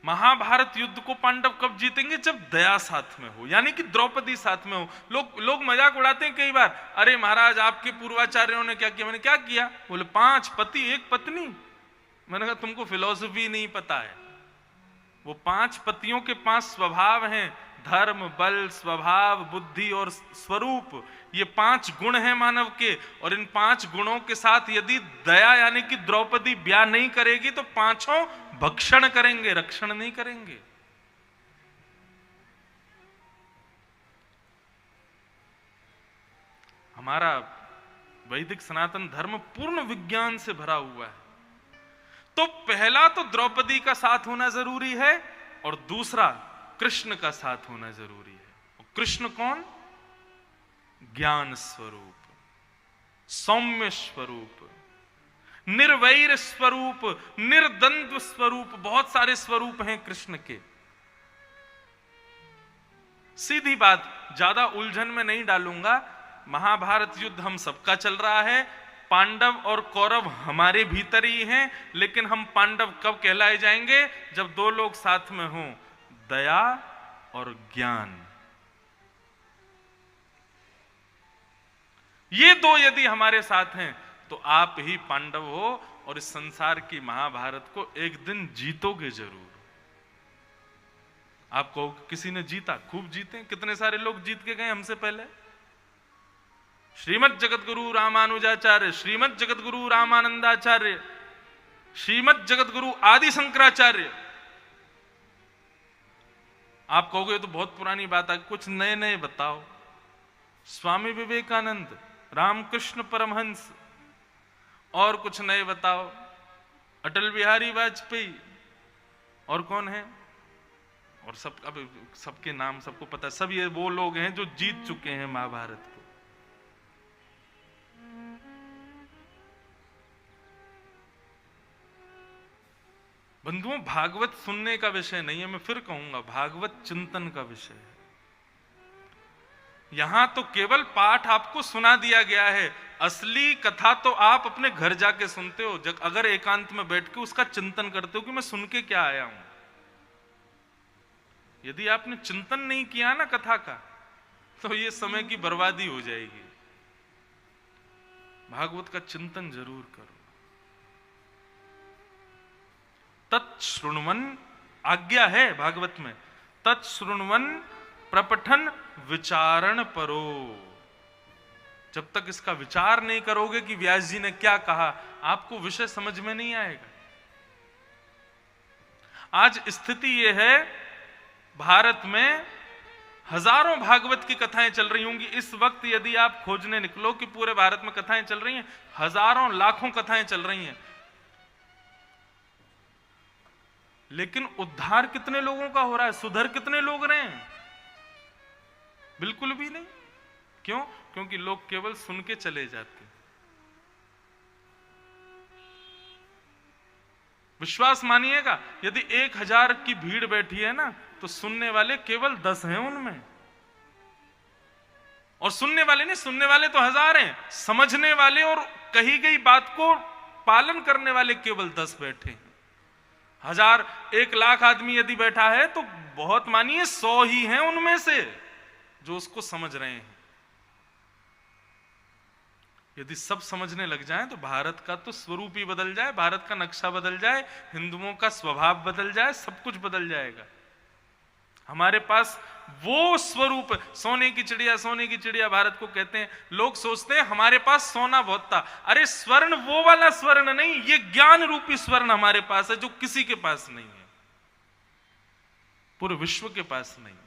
महाभारत युद्ध को पांडव कब जीतेंगे? जब दया साथ में हो, यानी कि द्रौपदी साथ में हो। लोग मजाक उड़ाते हैं कई बार, अरे महाराज आपके पूर्वाचार्यों ने क्या किया? मैंने क्या किया? बोले 5 पति 1 पत्नी। मैंने कहा तुमको फिलॉसफी नहीं पता है। वो 5 पतियों के 5 स्वभाव हैं, धर्म, बल, स्वभाव, बुद्धि और स्वरूप। ये 5 गुण हैं मानव के, और इन 5 गुणों के साथ यदि दया यानी कि द्रौपदी ब्याह नहीं करेगी तो 5 भक्षण करेंगे, रक्षण नहीं करेंगे। हमारा वैदिक सनातन धर्म पूर्ण विज्ञान से भरा हुआ है। तो पहला तो द्रौपदी का साथ होना जरूरी है, और दूसरा कृष्ण का साथ होना जरूरी है। और कृष्ण कौन? ज्ञान स्वरूप, सौम्य स्वरूप, निर्वैर स्वरूप, निर्द्वंद्व स्वरूप। बहुत सारे स्वरूप हैं कृष्ण के। सीधी बात, ज्यादा उलझन में नहीं डालूंगा। महाभारत युद्ध हम सबका चल रहा है, पांडव और कौरव हमारे भीतर ही हैं, लेकिन हम पांडव कब कहलाए जाएंगे? जब दो लोग साथ में हों, दया और ज्ञान। ये दो यदि हमारे साथ हैं तो आप ही पांडव हो और इस संसार की महाभारत को एक दिन जीतोगे जरूर। आप कहो किसी ने जीता, खूब जीते, कितने सारे लोग जीत के गए हमसे पहले। श्रीमद जगतगुरु रामानुजाचार्य, श्रीमद जगतगुरु रामानंदाचार्य, श्रीमद जगतगुरु आदि शंकराचार्य। आप कहोगे तो बहुत पुरानी बात है, कुछ नए नए बताओ। स्वामी विवेकानंद, रामकृष्ण परमहंस, और कुछ नए बताओ। अटल बिहारी वाजपेयी, और कौन है? और सब, अब सबके नाम सबको पता है। सब ये वो लोग हैं जो जीत चुके हैं महाभारत को। बंधुओं, भागवत सुनने का विषय नहीं है, मैं फिर कहूंगा, भागवत चिंतन का विषय है। यहां तो केवल पाठ आपको सुना दिया गया है, असली कथा तो आप अपने घर जाके सुनते हो, अगर एकांत में बैठ के उसका चिंतन करते हो कि मैं सुन के क्या आया हूं। यदि आपने चिंतन नहीं किया ना कथा का, तो ये समय की बर्बादी हो जाएगी। भागवत का चिंतन जरूर करो। तत्श्रुण्वन, आज्ञा है भागवत में, तत्श्रुण्वन प्रपठन विचारण परो। जब तक इसका विचार नहीं करोगे कि व्यास जी ने क्या कहा, आपको विषय समझ में नहीं आएगा। आज स्थिति यह है, भारत में हजारों भागवत की कथाएं चल रही होंगी इस वक्त। यदि आप खोजने निकलो कि पूरे भारत में कथाएं चल रही हैं, हजारों लाखों कथाएं चल रही हैं, लेकिन उद्धार कितने लोगों का हो रहा है? सुधर कितने लोग रहे हैं? बिल्कुल भी नहीं। क्यों? क्योंकि लोग केवल सुन के चले जाते हैं। विश्वास मानिएगा, यदि 1000 की भीड़ बैठी है ना, तो सुनने वाले केवल 10 हैं उनमें। और सुनने वाले नहीं, सुनने वाले तो 1000 हैं, समझने वाले और कही गई बात को पालन करने वाले केवल 10 बैठे हैं। 1000, 1,00,000 आदमी यदि बैठा है तो बहुत मानिए 100 ही हैं उनमें से जो उसको समझ रहे हैं। यदि सब समझने लग जाएं तो भारत का तो स्वरूप ही बदल जाए, भारत का नक्शा बदल जाए, हिंदुओं का स्वभाव बदल जाए, सब कुछ बदल जाएगा। हमारे पास वो स्वरूप, सोने की चिड़िया, सोने की चिड़िया भारत को कहते हैं। लोग सोचते हैं हमारे पास सोना बहुत था। अरे स्वर्ण वो वाला स्वर्ण नहीं, ये ज्ञान रूपी स्वर्ण हमारे पास है, जो किसी के पास नहीं है, पूरे विश्व के पास नहीं है।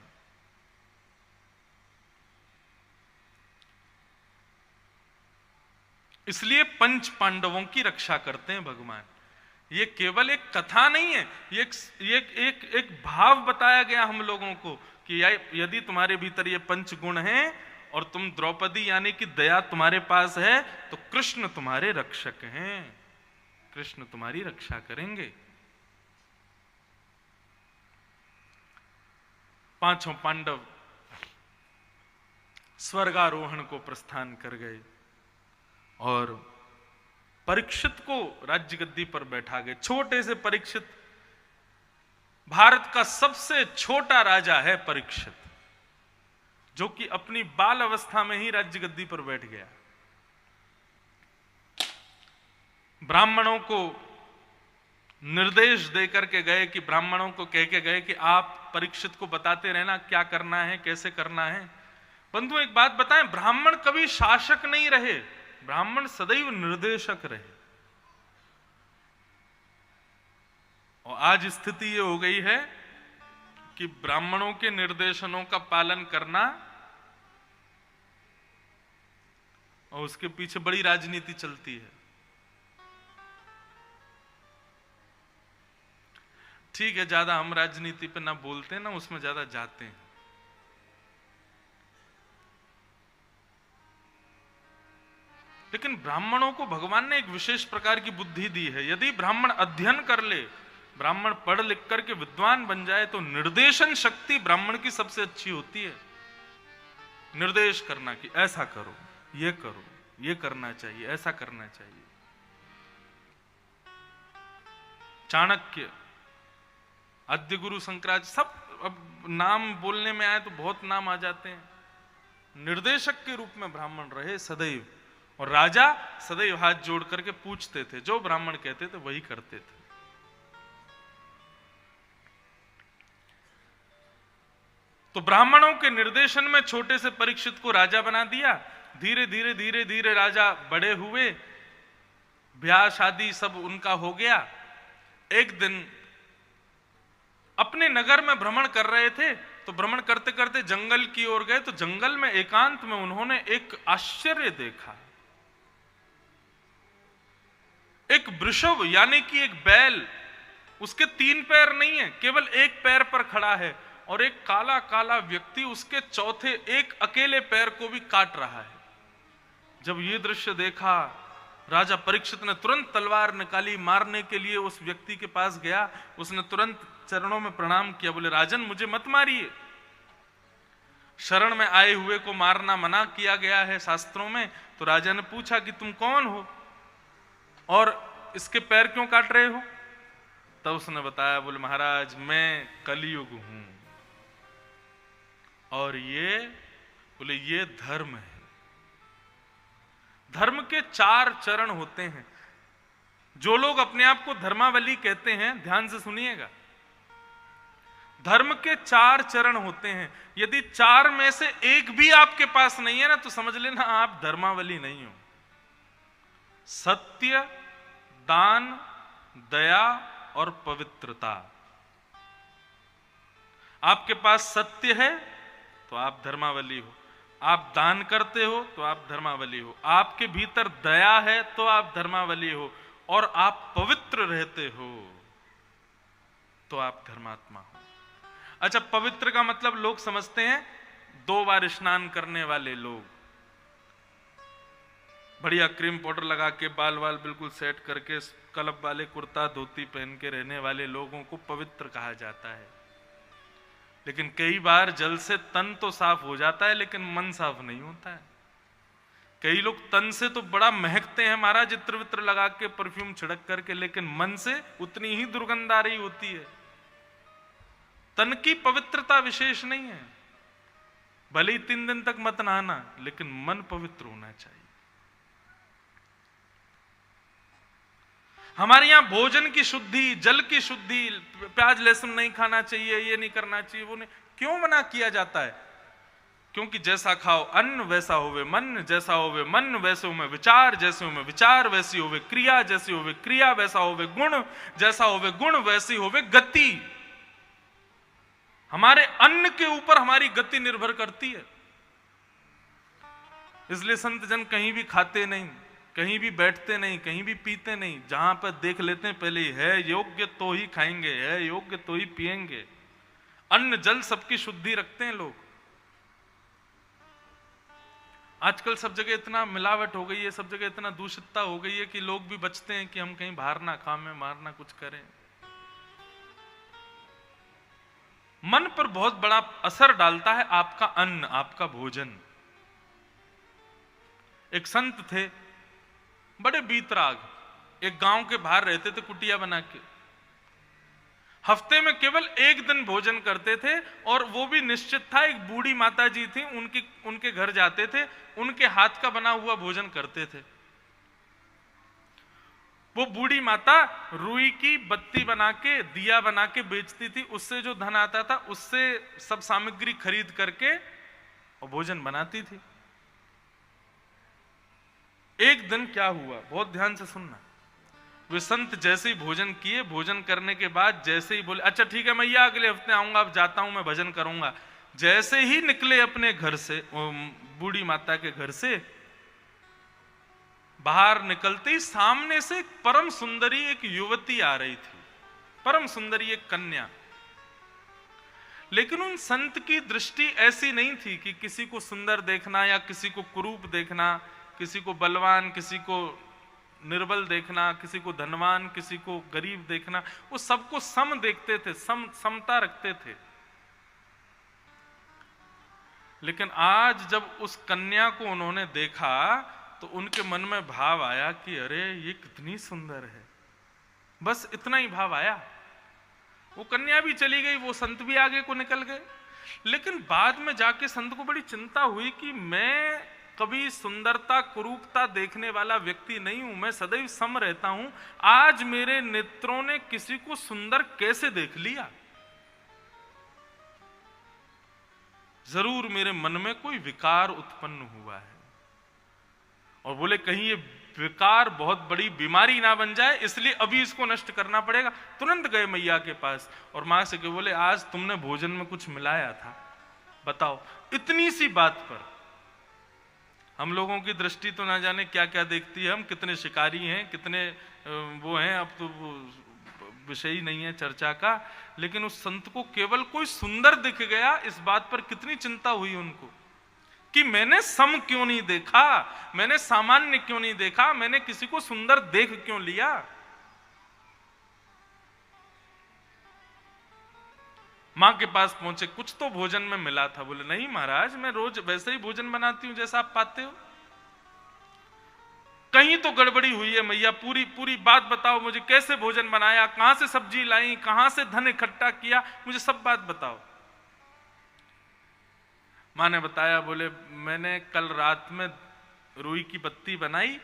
इसलिए पंच पांडवों की रक्षा करते हैं भगवान। ये केवल एक कथा नहीं है, ये एक भाव बताया गया हम लोगों को कि यदि तुम्हारे भीतर ये पंच गुण हैं और तुम द्रौपदी यानी कि दया तुम्हारे पास है, तो कृष्ण तुम्हारे रक्षक हैं, कृष्ण तुम्हारी रक्षा करेंगे। पांचों पांडव स्वर्गारोहण को प्रस्थान कर गए और परीक्षित को राज्य गद्दी पर बैठा गए। छोटे से परीक्षित, भारत का सबसे छोटा राजा है परीक्षित, जो कि अपनी बाल अवस्था में ही राज्य गद्दी पर बैठ गया। ब्राह्मणों को निर्देश देकर के गए कि ब्राह्मणों को कह के गए कि आप परीक्षित को बताते रहना क्या करना है, कैसे करना है। बंधु एक बात बताएं, ब्राह्मण कभी शासक नहीं रहे, ब्राह्मण सदैव निर्देशक रहे। और आज स्थिति ये हो गई है कि ब्राह्मणों के निर्देशनों का पालन करना और उसके पीछे बड़ी राजनीति चलती है। ठीक है, ज्यादा हम राजनीति पे ना बोलते हैं, ना उसमें ज्यादा जाते हैं। लेकिन ब्राह्मणों को भगवान ने एक विशेष प्रकार की बुद्धि दी है। यदि ब्राह्मण अध्ययन कर ले, ब्राह्मण पढ़ लिख करके विद्वान बन जाए, तो निर्देशन शक्ति ब्राह्मण की सबसे अच्छी होती है। निर्देश करना कि ऐसा करो, ये करो, ये करना चाहिए, ऐसा करना चाहिए। चाणक्य, आद्य गुरु शंकराचार्य, सब अब नाम बोलने में आए तो बहुत नाम आ जाते हैं। निर्देशक के रूप में ब्राह्मण रहे सदैव, और राजा सदैव हाथ जोड़ करके पूछते थे, जो ब्राह्मण कहते थे वही करते थे। तो ब्राह्मणों के निर्देशन में छोटे से परीक्षित को राजा बना दिया। धीरे धीरे धीरे धीरे राजा बड़े हुए, ब्याह शादी सब उनका हो गया। एक दिन अपने नगर में भ्रमण कर रहे थे, तो भ्रमण करते करते जंगल की ओर गए, तो जंगल में एकांत में उन्होंने एक आश्चर्य देखा। एक वृषभ यानी कि एक बैल, उसके 3 पैर नहीं है, केवल एक पैर पर खड़ा है, और एक काला काला व्यक्ति उसके चौथे एक अकेले पैर को भी काट रहा है। जब ये दृश्य देखा, राजा परीक्षित ने तुरंत तलवार निकाली, मारने के लिए उस व्यक्ति के पास गया। उसने तुरंत चरणों में प्रणाम किया, बोले राजन मुझे मत मारिए, शरण में आए हुए को मारना मना किया गया है शास्त्रों में। तो राजा ने पूछा कि तुम कौन हो और इसके पैर क्यों काट रहे हो? तब उसने बताया, बोले महाराज मैं कलियुग हूं, और ये धर्म है। धर्म के 4 चरण होते हैं। जो लोग अपने आप को धर्मावली कहते हैं, ध्यान से सुनिएगा, धर्म के 4 चरण होते हैं। यदि 4 में से एक भी आपके पास नहीं है ना, तो समझ लेना आप धर्मावली नहीं हो। सत्य, दान, दया और पवित्रता। आपके पास सत्य है तो आप धर्मावली हो, आप दान करते हो तो आप धर्मावली हो, आपके भीतर दया है तो आप धर्मावली हो, और आप पवित्र रहते हो तो आप धर्मात्मा हो। अच्छा, पवित्र का मतलब लोग समझते हैं 2 बार स्नान करने वाले लोग, बढ़िया क्रीम पाउडर लगा के बाल वाल बिल्कुल सेट करके कलब वाले कुर्ता धोती पहन के रहने वाले लोगों को पवित्र कहा जाता है। लेकिन कई बार जल से तन तो साफ हो जाता है, लेकिन मन साफ नहीं होता है। कई लोग तन से तो बड़ा महकते हैं महाराज, इत्र वित्र लगा के परफ्यूम छिड़क करके, लेकिन मन से उतनी ही दुर्गंध आ रही होती है। तन की पवित्रता विशेष नहीं है, भले ही 3 दिन तक मत नहाना, लेकिन मन पवित्र होना चाहिए। हमारे यहां भोजन की शुद्धि, जल की शुद्धि, प्याज लहसुन नहीं खाना चाहिए, ये नहीं करना चाहिए, वो नहीं, क्यों मना किया जाता है? क्योंकि जैसा खाओ अन्न वैसा होवे मन, जैसा होवे मन वैसे होवे विचार, जैसे होवे विचार वैसी होवे क्रिया, जैसी होवे क्रिया वैसा होवे गुण, जैसा होवे गुण वैसी होवे गति। हमारे अन्न के ऊपर हमारी गति निर्भर करती है। इसलिए संत जन कहीं भी खाते नहीं, कहीं भी बैठते नहीं, कहीं भी पीते नहीं, जहां पर देख लेते हैं पहले है योग्य तो ही खाएंगे, है योग्य तो ही पिएंगे। अन्न जल सबकी शुद्धि रखते हैं लोग। आजकल सब जगह इतना मिलावट हो गई है, सब जगह इतना दूषितता हो गई है कि लोग भी बचते हैं कि हम कहीं बाहर ना खाएं, मारना कुछ करें। मन पर बहुत बड़ा असर डालता है आपका अन्न, आपका भोजन। एक संत थे, बड़े बीतराग, एक गांव के बाहर रहते थे कुटिया बना के। हफ्ते में केवल 1 दिन भोजन करते थे, और वो भी निश्चित था। एक बूढ़ी माता जी थी, उनके घर जाते थे, उनके हाथ का बना हुआ भोजन करते थे। वो बूढ़ी माता रुई की बत्ती बना के, दिया बना के बेचती थी। उससे जो धन आता था उससे सब सामग्री खरीद करके और भोजन बनाती थी। एक दिन क्या हुआ, बहुत ध्यान से सुनना। वे संत जैसे ही भोजन किए, भोजन करने के बाद जैसे ही बोले, अच्छा ठीक है मैया अगले हफ्ते आऊंगा, अब जाता हूं, मैं भजन करूंगा। जैसे ही निकले अपने घर से, बूढ़ी माता के घर से बाहर निकलते ही सामने से एक परम सुंदरी एक युवती आ रही थी, परम सुंदरी एक कन्या। लेकिन उन संत की दृष्टि ऐसी नहीं थी कि किसी को सुंदर देखना या किसी को कुरूप देखना, किसी को बलवान, किसी को निर्बल देखना, किसी को धनवान, किसी को गरीब देखना। वो सबको सम देखते थे, समता रखते थे। लेकिन आज जब उस कन्या को उन्होंने देखा तो उनके मन में भाव आया कि अरे ये कितनी सुंदर है, बस इतना ही भाव आया। वो कन्या भी चली गई, वो संत भी आगे को निकल गए। लेकिन बाद में जाके संत को बड़ी चिंता हुई कि मैं कभी सुंदरता कुरूपता देखने वाला व्यक्ति नहीं हूं, मैं सदैव सम रहता हूं। आज मेरे नेत्रों ने किसी को सुंदर कैसे देख लिया, जरूर मेरे मन में कोई विकार उत्पन्न हुआ है। और बोले कहीं ये विकार बहुत बड़ी बीमारी ना बन जाए, इसलिए अभी इसको नष्ट करना पड़ेगा। तुरंत गए मैया के पास और मां से कहे, बोले आज तुमने भोजन में कुछ मिलाया था, बताओ। इतनी सी बात पर हम लोगों की दृष्टि तो ना जाने क्या क्या देखती है, हम कितने शिकारी हैं, कितने वो हैं, अब तो वो विषय ही नहीं है चर्चा का। लेकिन उस संत को केवल कोई सुंदर दिख गया, इस बात पर कितनी चिंता हुई उनको कि मैंने सम क्यों नहीं देखा, मैंने सामान्य क्यों नहीं देखा, मैंने किसी को सुंदर देख क्यों लिया। मां के पास पहुंचे, कुछ तो भोजन में मिला था। बोले नहीं महाराज, मैं रोज वैसे ही भोजन बनाती हूं जैसा आप पाते हो। कहीं तो गड़बड़ी हुई है मैया, पूरी पूरी बात बताओ मुझे, कैसे भोजन बनाया, कहां से सब्जी लाई, कहां से धन इकट्ठा किया, मुझे सब बात बताओ। मां ने बताया, बोले मैंने कल रात में रुई की बत्ती बनाई,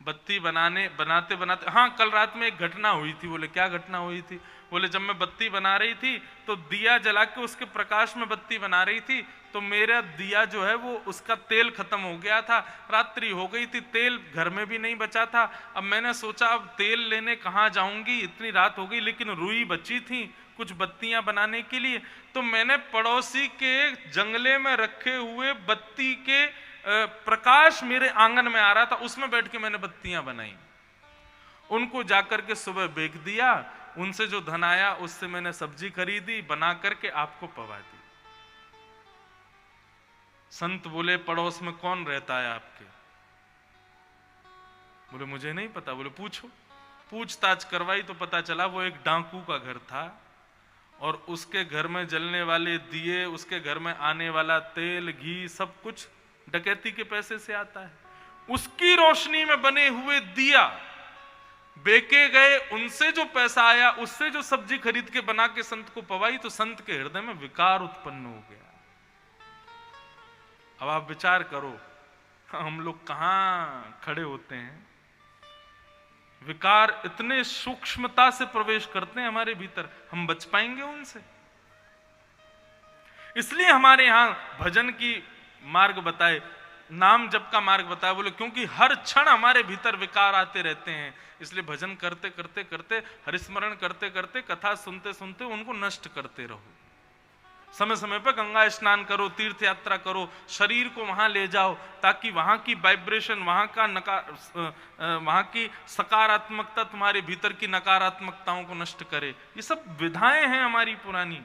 बत्ती बनाते बनाते, हाँ कल रात में एक घटना हुई थी। बोले क्या घटना हुई थी? बोले जब मैं बत्ती बना रही थी तो दिया जला के उसके प्रकाश में बत्ती बना रही थी, तो मेरा दिया जो है वो उसका तेल खत्म हो गया था, रात्रि हो गई थी, तेल घर में भी नहीं बचा था। अब मैंने सोचा अब तेल लेने कहाँ जाऊंगी, इतनी रात हो गई, लेकिन रुई बची थी कुछ बत्तियां बनाने के लिए, तो मैंने पड़ोसी के जंगले में रखे हुए बत्ती के प्रकाश मेरे आंगन में आ रहा था, उसमें बैठ के मैंने बत्तियां बनाई, उनको जाकर के सुबह बेच दिया, उनसे जो धन आया उससे मैंने सब्जी खरीदी, बना करके आपको पवा दी। संत बोले पड़ोस में कौन रहता है आपके? बोले मुझे नहीं पता। बोले पूछो। पूछताछ करवाई तो पता चला वो एक डाकू का घर था और उसके घर में जलने वाले दिए, उसके घर में आने वाला तेल घी सब कुछ डकैती के पैसे से आता है। उसकी रोशनी में बने हुए दिया बेके गए, उनसे जो पैसा आया उससे जो सब्जी खरीद के बना के संत को पवाई, तो संत के हृदय में विकार उत्पन्न हो गया। अब आप विचार करो हम लोग कहां खड़े होते हैं। विकार इतने सूक्ष्मता से प्रवेश करते हैं हमारे भीतर, हम बच पाएंगे उनसे? इसलिए हमारे यहां भजन की मार्ग बताए, नाम जप का मार्ग बताया। बोले क्योंकि हर क्षण हमारे भीतर विकार आते रहते हैं, इसलिए भजन करते करते करते, हरिस्मरण करते करते, कथा सुनते सुनते उनको नष्ट करते रहो। समय समय पर गंगा स्नान करो, तीर्थ यात्रा करो, शरीर को वहां ले जाओ ताकि वहां की वाइब्रेशन, वहां की सकारात्मकता तुम्हारे भीतर की नकारात्मकताओं को नष्ट करे। ये सब विधाएं हैं हमारी पुरानी।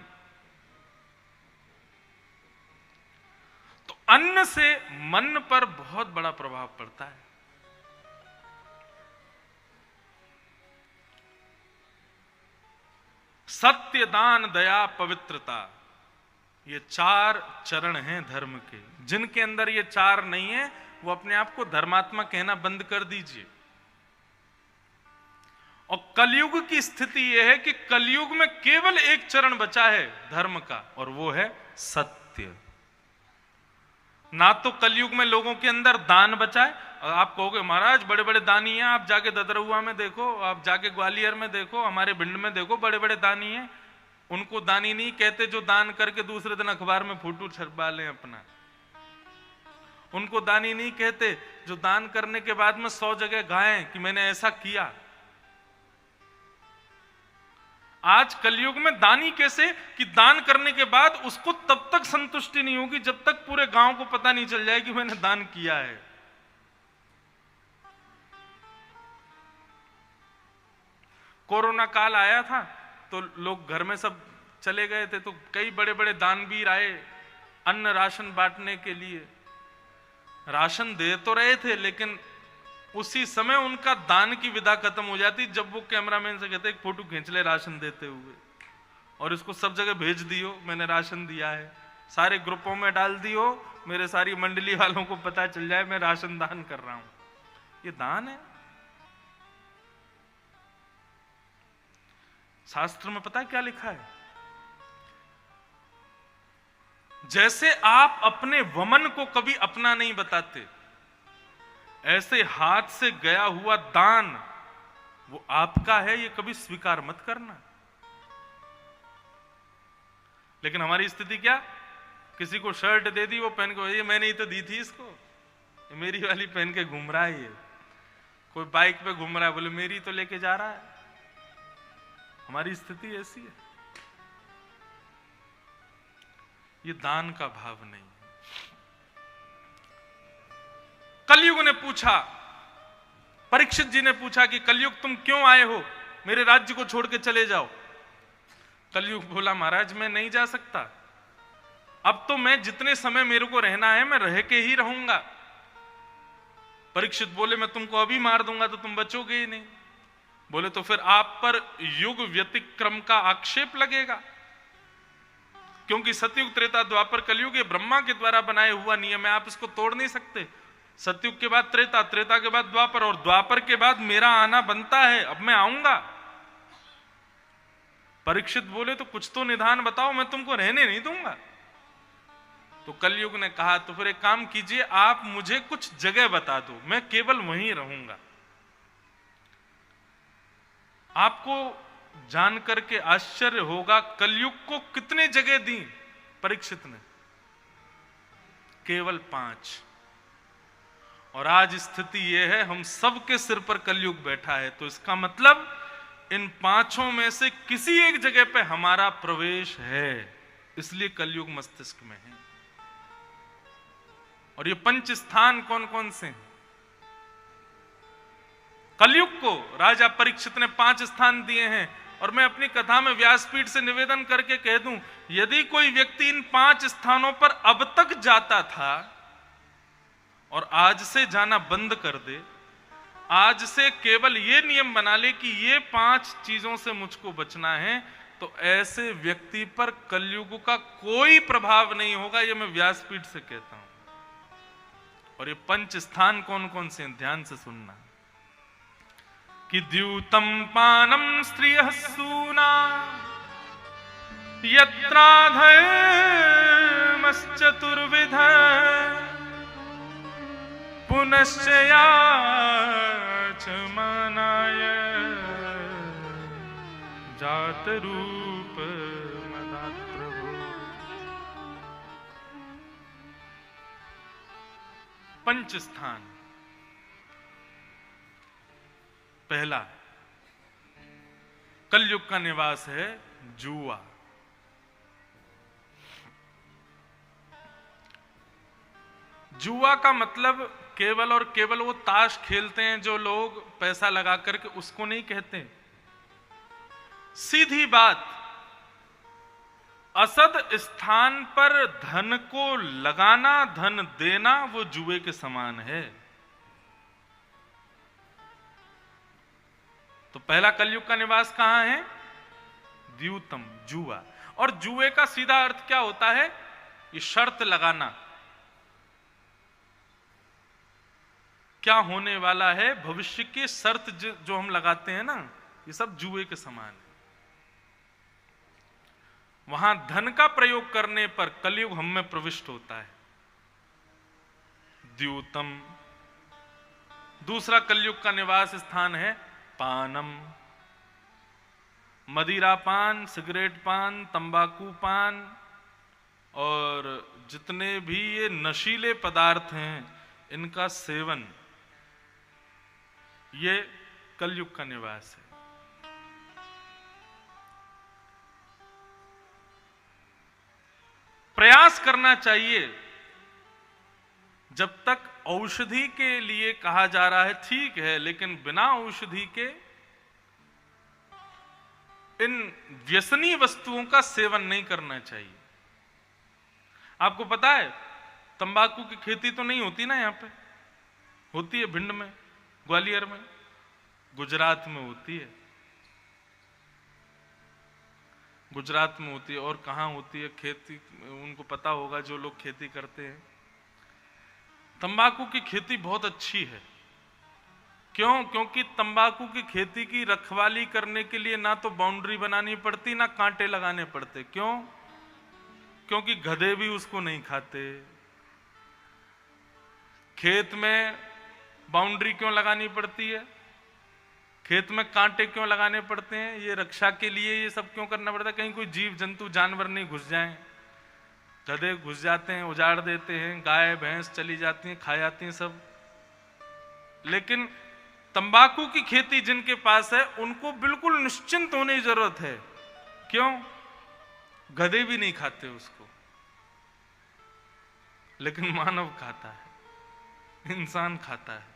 तो अन्न से मन पर बहुत बड़ा प्रभाव पड़ता है। सत्य, दान, दया, पवित्रता, ये चार चरण हैं धर्म के। जिनके अंदर ये चार नहीं है वो अपने आप को धर्मात्मा कहना बंद कर दीजिए। और कलयुग की स्थिति यह है कि कलयुग में केवल एक चरण बचा है धर्म का, और वो है सत्य। ना तो कलयुग में लोगों के अंदर दान बचा है। आप कहोगे महाराज बड़े बड़े दानी हैं, आप जाके ददरुआ में देखो, आप जाके ग्वालियर में देखो, हमारे भिंड में देखो, बड़े बड़े दानी हैं। उनको दानी नहीं कहते जो दान करके दूसरे दिन अखबार में फोटो छपवा लें अपना। उनको दानी नहीं कहते जो दान करने के बाद में 100 जगह गाएं कि मैंने ऐसा किया। आज कलयुग में दानी कैसे कि दान करने के बाद उसको तब तक संतुष्टि नहीं होगी जब तक पूरे गांव को पता नहीं चल जाए कि मैंने दान किया है। कोरोना काल आया था तो लोग घर में सब चले गए थे, तो कई बड़े बड़े दानवीर आए अन्न राशन बांटने के लिए। राशन दे तो रहे थे लेकिन उसी समय उनका दान की विधा खत्म हो जाती जब वो कैमरामैन से कहते एक फोटो खींच ले राशन देते हुए, और इसको सब जगह भेज दियो मैंने राशन दिया है, सारे ग्रुपों में डाल दियो मेरे सारी मंडली वालों को पता चल जाए मैं राशन दान कर रहा हूं। ये दान है? शास्त्र में पता है क्या लिखा है? जैसे आप अपने वमन को कभी अपना नहीं बताते, ऐसे हाथ से गया हुआ दान वो आपका है, ये कभी स्वीकार मत करना। लेकिन हमारी स्थिति क्या? किसी को शर्ट दे दी, वो पहन के, ये मैंने ही तो दी थी इसको, ये मेरी वाली पहन के घूम रहा है। ये कोई बाइक पे घूम रहा है, बोले मेरी तो लेके जा रहा है। हमारी स्थिति ऐसी है। ये दान का भाव नहीं है। कलयुग ने पूछा, परीक्षित जी ने पूछा कि कलयुग तुम क्यों आए हो, मेरे राज्य को छोड़ के चले जाओ। कलयुग बोला महाराज मैं नहीं जा सकता, अब तो मैं जितने समय मेरे को रहना है मैं रह के ही रहूंगा। परीक्षित बोले मैं तुमको अभी मार दूंगा तो तुम बचोगे ही नहीं। बोले तो फिर आप पर युग व्यतिक्रम का आक्षेप लगेगा, क्योंकि सतयुग त्रेता द्वापर कलयुग ये ब्रह्मा के द्वारा बनाए हुआ नियम है, आप इसको तोड़ नहीं सकते। सतयुग के बाद त्रेता, त्रेता के बाद द्वापर, और द्वापर के बाद मेरा आना बनता है, अब मैं आऊंगा। परीक्षित बोले तो कुछ तो निदान बताओ, मैं तुमको रहने नहीं दूंगा। तो कलयुग ने कहा तो फिर एक काम कीजिए, आप मुझे कुछ जगह बता दो, मैं केवल वहीं रहूंगा। आपको जानकर के आश्चर्य होगा, कलयुग को कितने जगह दी परीक्षित ने? केवल 5। और आज स्थिति यह है, हम सबके सिर पर कलयुग बैठा है, तो इसका मतलब इन 5 में से किसी एक जगह पे हमारा प्रवेश है, इसलिए कलयुग मस्तिष्क में है। और ये 5 स्थान कौन कौन से हैं? कलयुग को राजा परीक्षित ने 5 स्थान दिए हैं। और मैं अपनी कथा में व्यासपीठ से निवेदन करके कह दूं, यदि कोई व्यक्ति इन 5 स्थानों पर अब तक जाता था और आज से जाना बंद कर दे, आज से केवल ये नियम बना ले कि ये 5 चीजों से मुझको बचना है, तो ऐसे व्यक्ति पर कलयुग का कोई प्रभाव नहीं होगा। ये मैं व्यासपीठ से कहता हूं। और ये 5 स्थान कौन कौन से हैं, ध्यान से सुनना। कि द्यूतम पानम स्त्रियः सूना, यत्राधर्मश्चतुर्विधः, पुनश्च याचमानाय जातरूप मदाप्रभो। 5 स्थान। पहला, कलयुग का निवास है जुआ। जुआ का मतलब केवल और केवल वो ताश खेलते हैं जो लोग पैसा लगा करके, उसको नहीं कहते। सीधी बात, असद स्थान पर धन को लगाना, धन देना, वो जुए के समान है। तो पहला कलयुग का निवास कहां है? द्यूतम, जुआ। और जुए का सीधा अर्थ क्या होता है? ये शर्त लगाना, क्या होने वाला है, भविष्य की शर्त जो हम लगाते हैं ना, ये सब जुए के समान है। वहां धन का प्रयोग करने पर कलयुग हम में प्रविष्ट होता है। द्यूतम। दूसरा कलयुग का निवास स्थान है पानम। मदिरा पान, सिगरेट पान, तंबाकू पान और जितने भी ये नशीले पदार्थ हैं, इनका सेवन, ये कलयुग का निवास है। प्रयास करना चाहिए, जब तक औषधि के लिए कहा जा रहा है ठीक है, लेकिन बिना औषधि के इन व्यसनी वस्तुओं का सेवन नहीं करना चाहिए। आपको पता है तंबाकू की खेती तो नहीं होती ना, यहां पे होती है, भिंड में, ग्वालियर में, गुजरात में होती है। गुजरात में होती है और कहां होती है खेती, उनको पता होगा जो लोग खेती करते हैं। तंबाकू की खेती बहुत अच्छी है। क्यों? क्योंकि तंबाकू की खेती की रखवाली करने के लिए ना तो बाउंड्री बनानी पड़ती, ना कांटे लगाने पड़ते। क्यों? क्योंकि गधे भी उसको नहीं खाते। खेत में बाउंड्री क्यों लगानी पड़ती है? खेत में कांटे क्यों लगाने पड़ते हैं? ये रक्षा के लिए ये सब क्यों करना पड़ता है? कहीं कोई जीव जंतु जानवर नहीं घुस जाएं। गधे घुस जाते हैं, उजाड़ देते हैं, गाय भैंस चली जाती हैं, खा जाती हैं सब। लेकिन तंबाकू की खेती जिनके पास है उनको बिल्कुल निश्चिंत होने की जरूरत है। क्यों? गधे भी नहीं खाते उसको, लेकिन मानव खाता है, इंसान खाता है।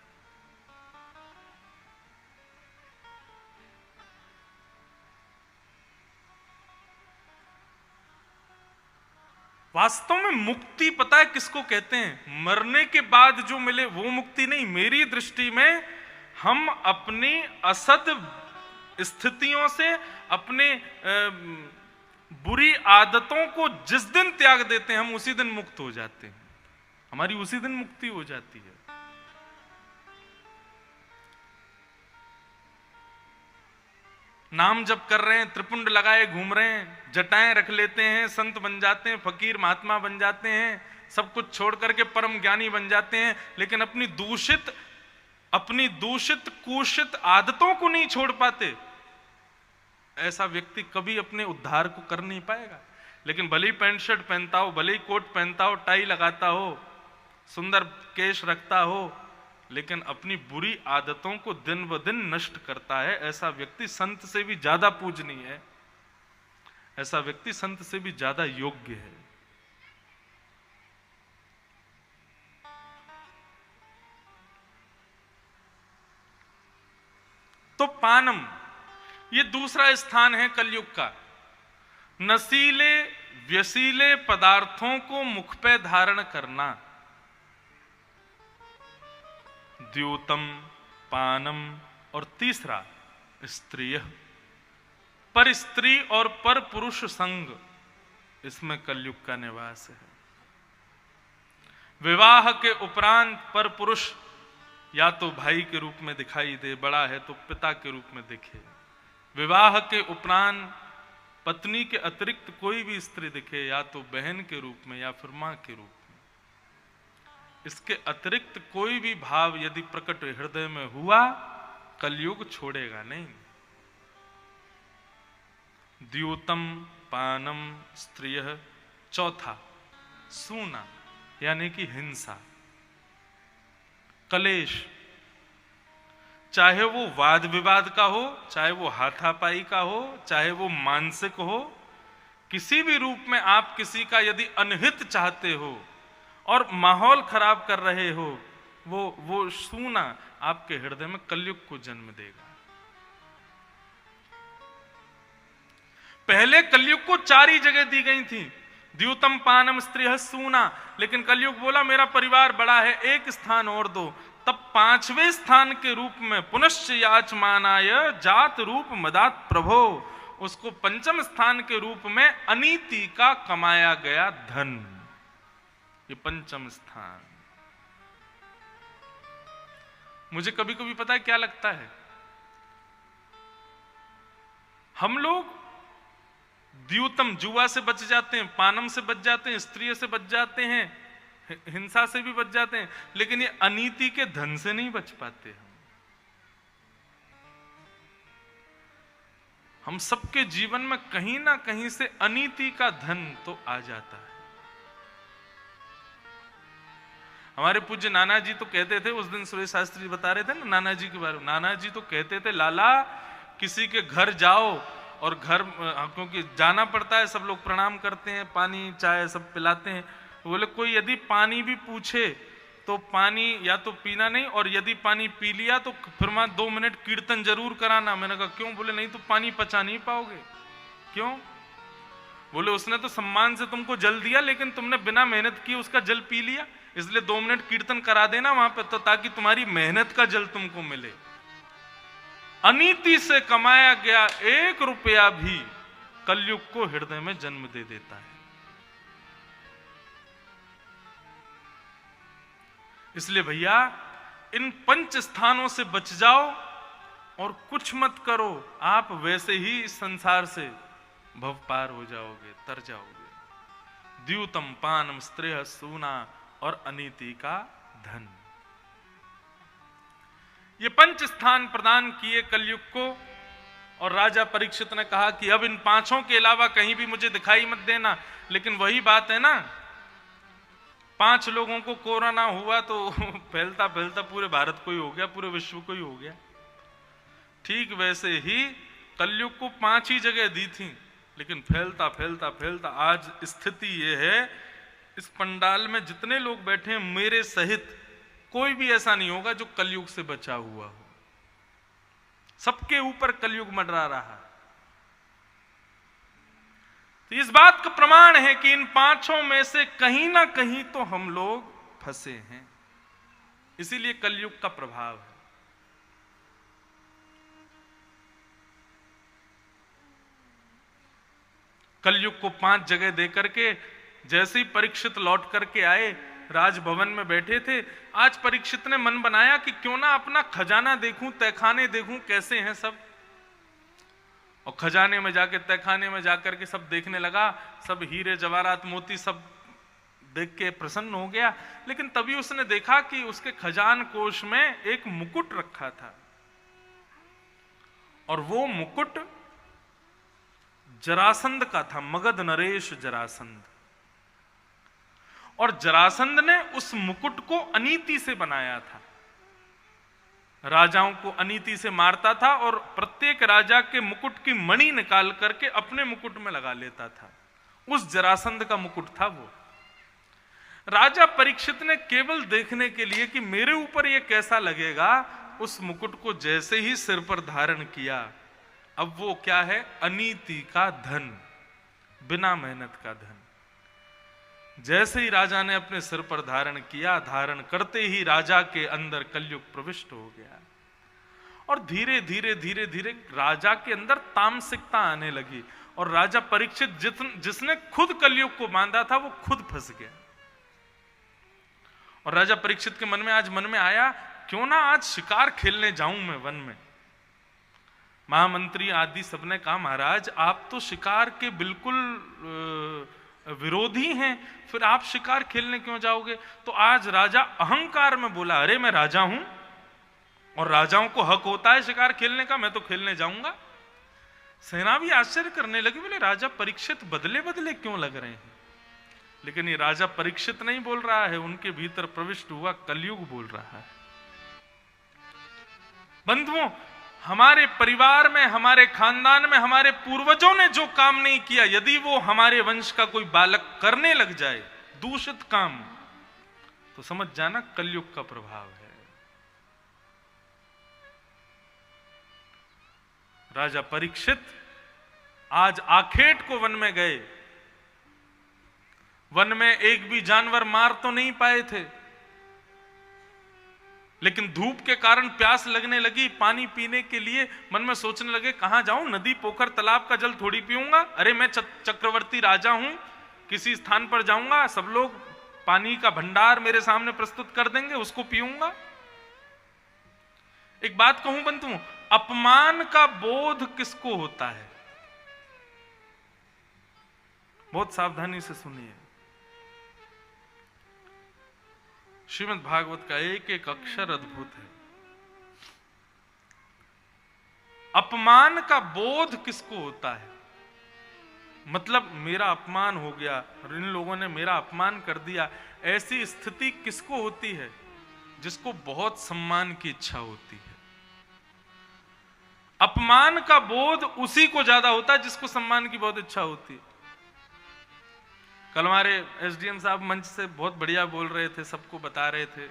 वास्तव में मुक्ति पता है किसको कहते हैं? मरने के बाद जो मिले वो मुक्ति नहीं। मेरी दृष्टि में हम अपनी असद स्थितियों से, अपने बुरी आदतों को जिस दिन त्याग देते हैं हम उसी दिन मुक्त हो जाते हैं। हमारी उसी दिन मुक्ति हो जाती है। नाम जप कर रहे हैं, त्रिपुंड लगाए घूम रहे हैं, जटाएं रख लेते हैं, संत बन जाते हैं, फकीर महात्मा बन जाते हैं, सब कुछ छोड़ करके परम ज्ञानी बन जाते हैं, लेकिन अपनी दूषित कुषित आदतों को नहीं छोड़ पाते। ऐसा व्यक्ति कभी अपने उद्धार को कर नहीं पाएगा। लेकिन भले ही पैंट शर्ट पहनता हो, भले ही कोट पहनता हो, टाई लगाता हो, सुंदर केश रखता हो, लेकिन अपनी बुरी आदतों को दिन ब दिन नष्ट करता है, ऐसा व्यक्ति संत से भी ज्यादा पूजनीय है। ऐसा व्यक्ति संत से भी ज्यादा योग्य है। तो पानम ये दूसरा स्थान है कलयुग का। नशीले व्यसीले पदार्थों को मुख पे धारण करना। द्योतम, पानम और तीसरा स्त्रीय। पर स्त्री और पर पुरुष संग, इसमें कलयुग का निवास है। विवाह के उपरांत पर पुरुष या तो भाई के रूप में दिखाई दे, बड़ा है तो पिता के रूप में दिखे। विवाह के उपरांत पत्नी के अतिरिक्त कोई भी स्त्री दिखे, या तो बहन के रूप में या फिर मां के रूप में। इसके अतिरिक्त कोई भी भाव यदि प्रकट हृदय में हुआ, कलयुग छोड़ेगा नहीं। द्योतम, पानम, स्त्रिय। चौथा सूना, यानी कि हिंसा, कलेश। चाहे वो वाद विवाद का हो, चाहे वो हाथापाई का हो, चाहे वो मानसिक हो, किसी भी रूप में आप किसी का यदि अनहित चाहते हो और माहौल खराब कर रहे हो, वो सूना आपके हृदय में कलयुग को जन्म देगा। पहले कलयुग को 4 ही जगह दी गई थी, द्यूतम, पानम, स्त्रिय, सूना। लेकिन कलयुग बोला मेरा परिवार बड़ा है, एक स्थान और दो। तब 5वें स्थान के रूप में पुनश्च याचमानाय जात रूप मदात प्रभो, उसको 5म स्थान के रूप में अनीति का कमाया गया धन, ये 5म स्थान। मुझे कभी कभी पता है क्या लगता है, हम लोग द्यूतम जुआ से बच जाते हैं, पानम से बच जाते हैं, स्त्रिय से बच जाते हैं, हिंसा से भी बच जाते हैं, लेकिन ये अनीति के धन से नहीं बच पाते। हम सबके जीवन में कहीं ना कहीं से अनीति का धन तो आ जाता है। हमारे पूज्य नाना जी तो कहते थे, उस दिन सुरेश शास्त्री जी बता रहे थे ना नाना जी के बारे में, नाना जी तो कहते थे लाला किसी के घर जाओ और घर, क्योंकि जाना पड़ता है, सब लोग प्रणाम करते हैं, पानी चाय सब पिलाते हैं, बोले कोई यदि पानी भी पूछे तो पानी या तो पीना नहीं, और यदि पानी पी लिया तो फिर वहां 2 मिनट कीर्तन जरूर कराना। मैंने कहा क्यों? बोले नहीं तो पानी पचा नहीं पाओगे। क्यों? बोले उसने तो सम्मान से तुमको जल दिया, लेकिन तुमने बिना मेहनत किए उसका जल पी लिया, इसलिए 2 मिनट कीर्तन करा देना वहां पे, तो ताकि तुम्हारी मेहनत का जल तुमको मिले। अनीति से कमाया गया 1 रुपया भी कलयुग को हृदय में जन्म दे देता है। इसलिए भैया इन 5 स्थानों से बच जाओ और कुछ मत करो, आप वैसे ही इस संसार से भव पार हो जाओगे, तर जाओगे। द्यूतम पानम स्त्रेह सूना और अनीति का धन। ये 5 स्थान प्रदान किए कलयुग को, और राजा परीक्षित ने कहा कि अब इन 5 के अलावा कहीं भी मुझे दिखाई मत देना। लेकिन वही बात है ना, 5 लोगों को कोरोना हुआ तो फैलता फैलता पूरे भारत को ही हो गया, पूरे विश्व को ही हो गया। ठीक वैसे ही कलयुग को 5 ही जगह दी थी, लेकिन फैलता फैलता फैलता आज स्थिति यह है, इस पंडाल में जितने लोग बैठे हैं मेरे सहित कोई भी ऐसा नहीं होगा जो कलयुग से बचा हुआ हो। सबके ऊपर कलयुग मंडरा रहा। तो इस बात का प्रमाण है कि इन 5 में से कहीं ना कहीं तो हम लोग फंसे हैं, इसीलिए कलयुग का प्रभाव है। कलयुग को 5 जगह देकर के जैसे ही परीक्षित लौट करके आए, राजभवन में बैठे थे, आज परीक्षित ने मन बनाया कि क्यों ना अपना खजाना देखूं, तहखाने देखूं कैसे हैं सब। और खजाने में जाके, तहखाने में जाकर के सब देखने लगा, सब हीरे जवाहरात मोती सब देख के प्रसन्न हो गया। लेकिन तभी उसने देखा कि उसके खजान कोष में एक मुकुट रखा था, और वो मुकुट जरासंध का था, मगध नरेश जरासंध। और जरासंध ने उस मुकुट को अनीति से बनाया था, राजाओं को अनीति से मारता था और प्रत्येक राजा के मुकुट की मणि निकाल करके अपने मुकुट में लगा लेता था। उस जरासंध का मुकुट था वो। राजा परीक्षित ने केवल देखने के लिए कि मेरे ऊपर यह कैसा लगेगा, उस मुकुट को जैसे ही सिर पर धारण किया, अब वो क्या है, अनीति का धन, बिना मेहनत का धन। जैसे ही राजा ने अपने सिर पर धारण किया, धारण करते ही राजा के अंदर कलयुग प्रविष्ट हो गया। और धीरे धीरे धीरे धीरे राजा के अंदर तामसिकता आने लगी, और राजा परीक्षित जिसने खुद कलयुग को बांधा था वो खुद फंस गया। और राजा परीक्षित के मन में आया, क्यों ना आज शिकार खेलने जाऊं मैं वन में। महामंत्री आदि सबने कहा, महाराज आप तो शिकार के बिल्कुल विरोधी हैं, फिर आप शिकार खेलने क्यों जाओगे। तो आज राजा अहंकार में बोला, अरे मैं राजा हूं और राजाओं को हक होता है शिकार खेलने का, मैं तो खेलने जाऊंगा। सेना भी आश्चर्य करने लगी, बोले राजा परीक्षित बदले बदले क्यों लग रहे हैं। लेकिन ये राजा परीक्षित नहीं बोल रहा है, उनके भीतर प्रविष्ट हुआ कलयुग बोल रहा है। बंधुओं, हमारे परिवार में, हमारे खानदान में, हमारे पूर्वजों ने जो काम नहीं किया, यदि वो हमारे वंश का कोई बालक करने लग जाए दूषित काम, तो समझ जाना कलयुग का प्रभाव है। राजा परीक्षित आज आखेट को वन में गए, वन में एक भी जानवर मार तो नहीं पाए थे, लेकिन धूप के कारण प्यास लगने लगी, पानी पीने के लिए मन में सोचने लगे, कहां जाऊं, नदी पोखर तालाब का जल थोड़ी पीऊंगा। अरे मैं चक्रवर्ती राजा हूं, किसी स्थान पर जाऊंगा, सब लोग पानी का भंडार मेरे सामने प्रस्तुत कर देंगे, उसको पीऊंगा। एक बात कहूं बंधु, अपमान का बोध किसको होता है, बहुत सावधानी से सुनिए। श्रीमद् भागवत का एक एक अक्षर अद्भुत है। अपमान का बोध किसको होता है, मतलब मेरा अपमान हो गया, इन लोगों ने मेरा अपमान कर दिया, ऐसी स्थिति किसको होती है, जिसको बहुत सम्मान की इच्छा होती है। अपमान का बोध उसी को ज्यादा होता है जिसको सम्मान की बहुत इच्छा होती है। कल हमारे एसडीएम साहब मंच से बहुत बढ़िया बोल रहे थे, सबको बता रहे थे,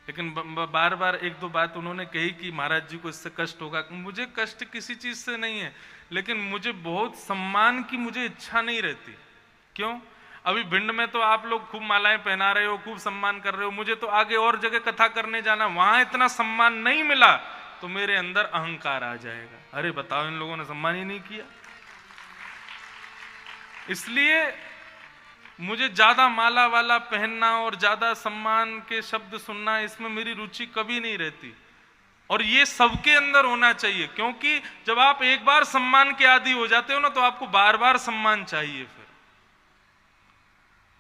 लेकिन बार बार एक दो बात उन्होंने कही कि महाराज जी को इससे कष्ट होगा। मुझे कष्ट किसी चीज से नहीं है, लेकिन मुझे बहुत सम्मान की मुझे इच्छा नहीं रहती। क्यों? अभी भिंड में तो आप लोग खूब मालाएं पहना रहे हो, खूब सम्मान कर रहे हो, मुझे तो आगे और जगह कथा करने जाना, वहां इतना सम्मान नहीं मिला तो मेरे अंदर अहंकार आ जाएगा। अरे बताओ, इन लोगों ने सम्मान ही नहीं किया। इसलिए मुझे ज्यादा माला वाला पहनना और ज्यादा सम्मान के शब्द सुनना, इसमें मेरी रुचि कभी नहीं रहती। और ये सबके अंदर होना चाहिए, क्योंकि जब आप एक बार सम्मान के आदी हो जाते हो ना, तो आपको बार बार सम्मान चाहिए। फिर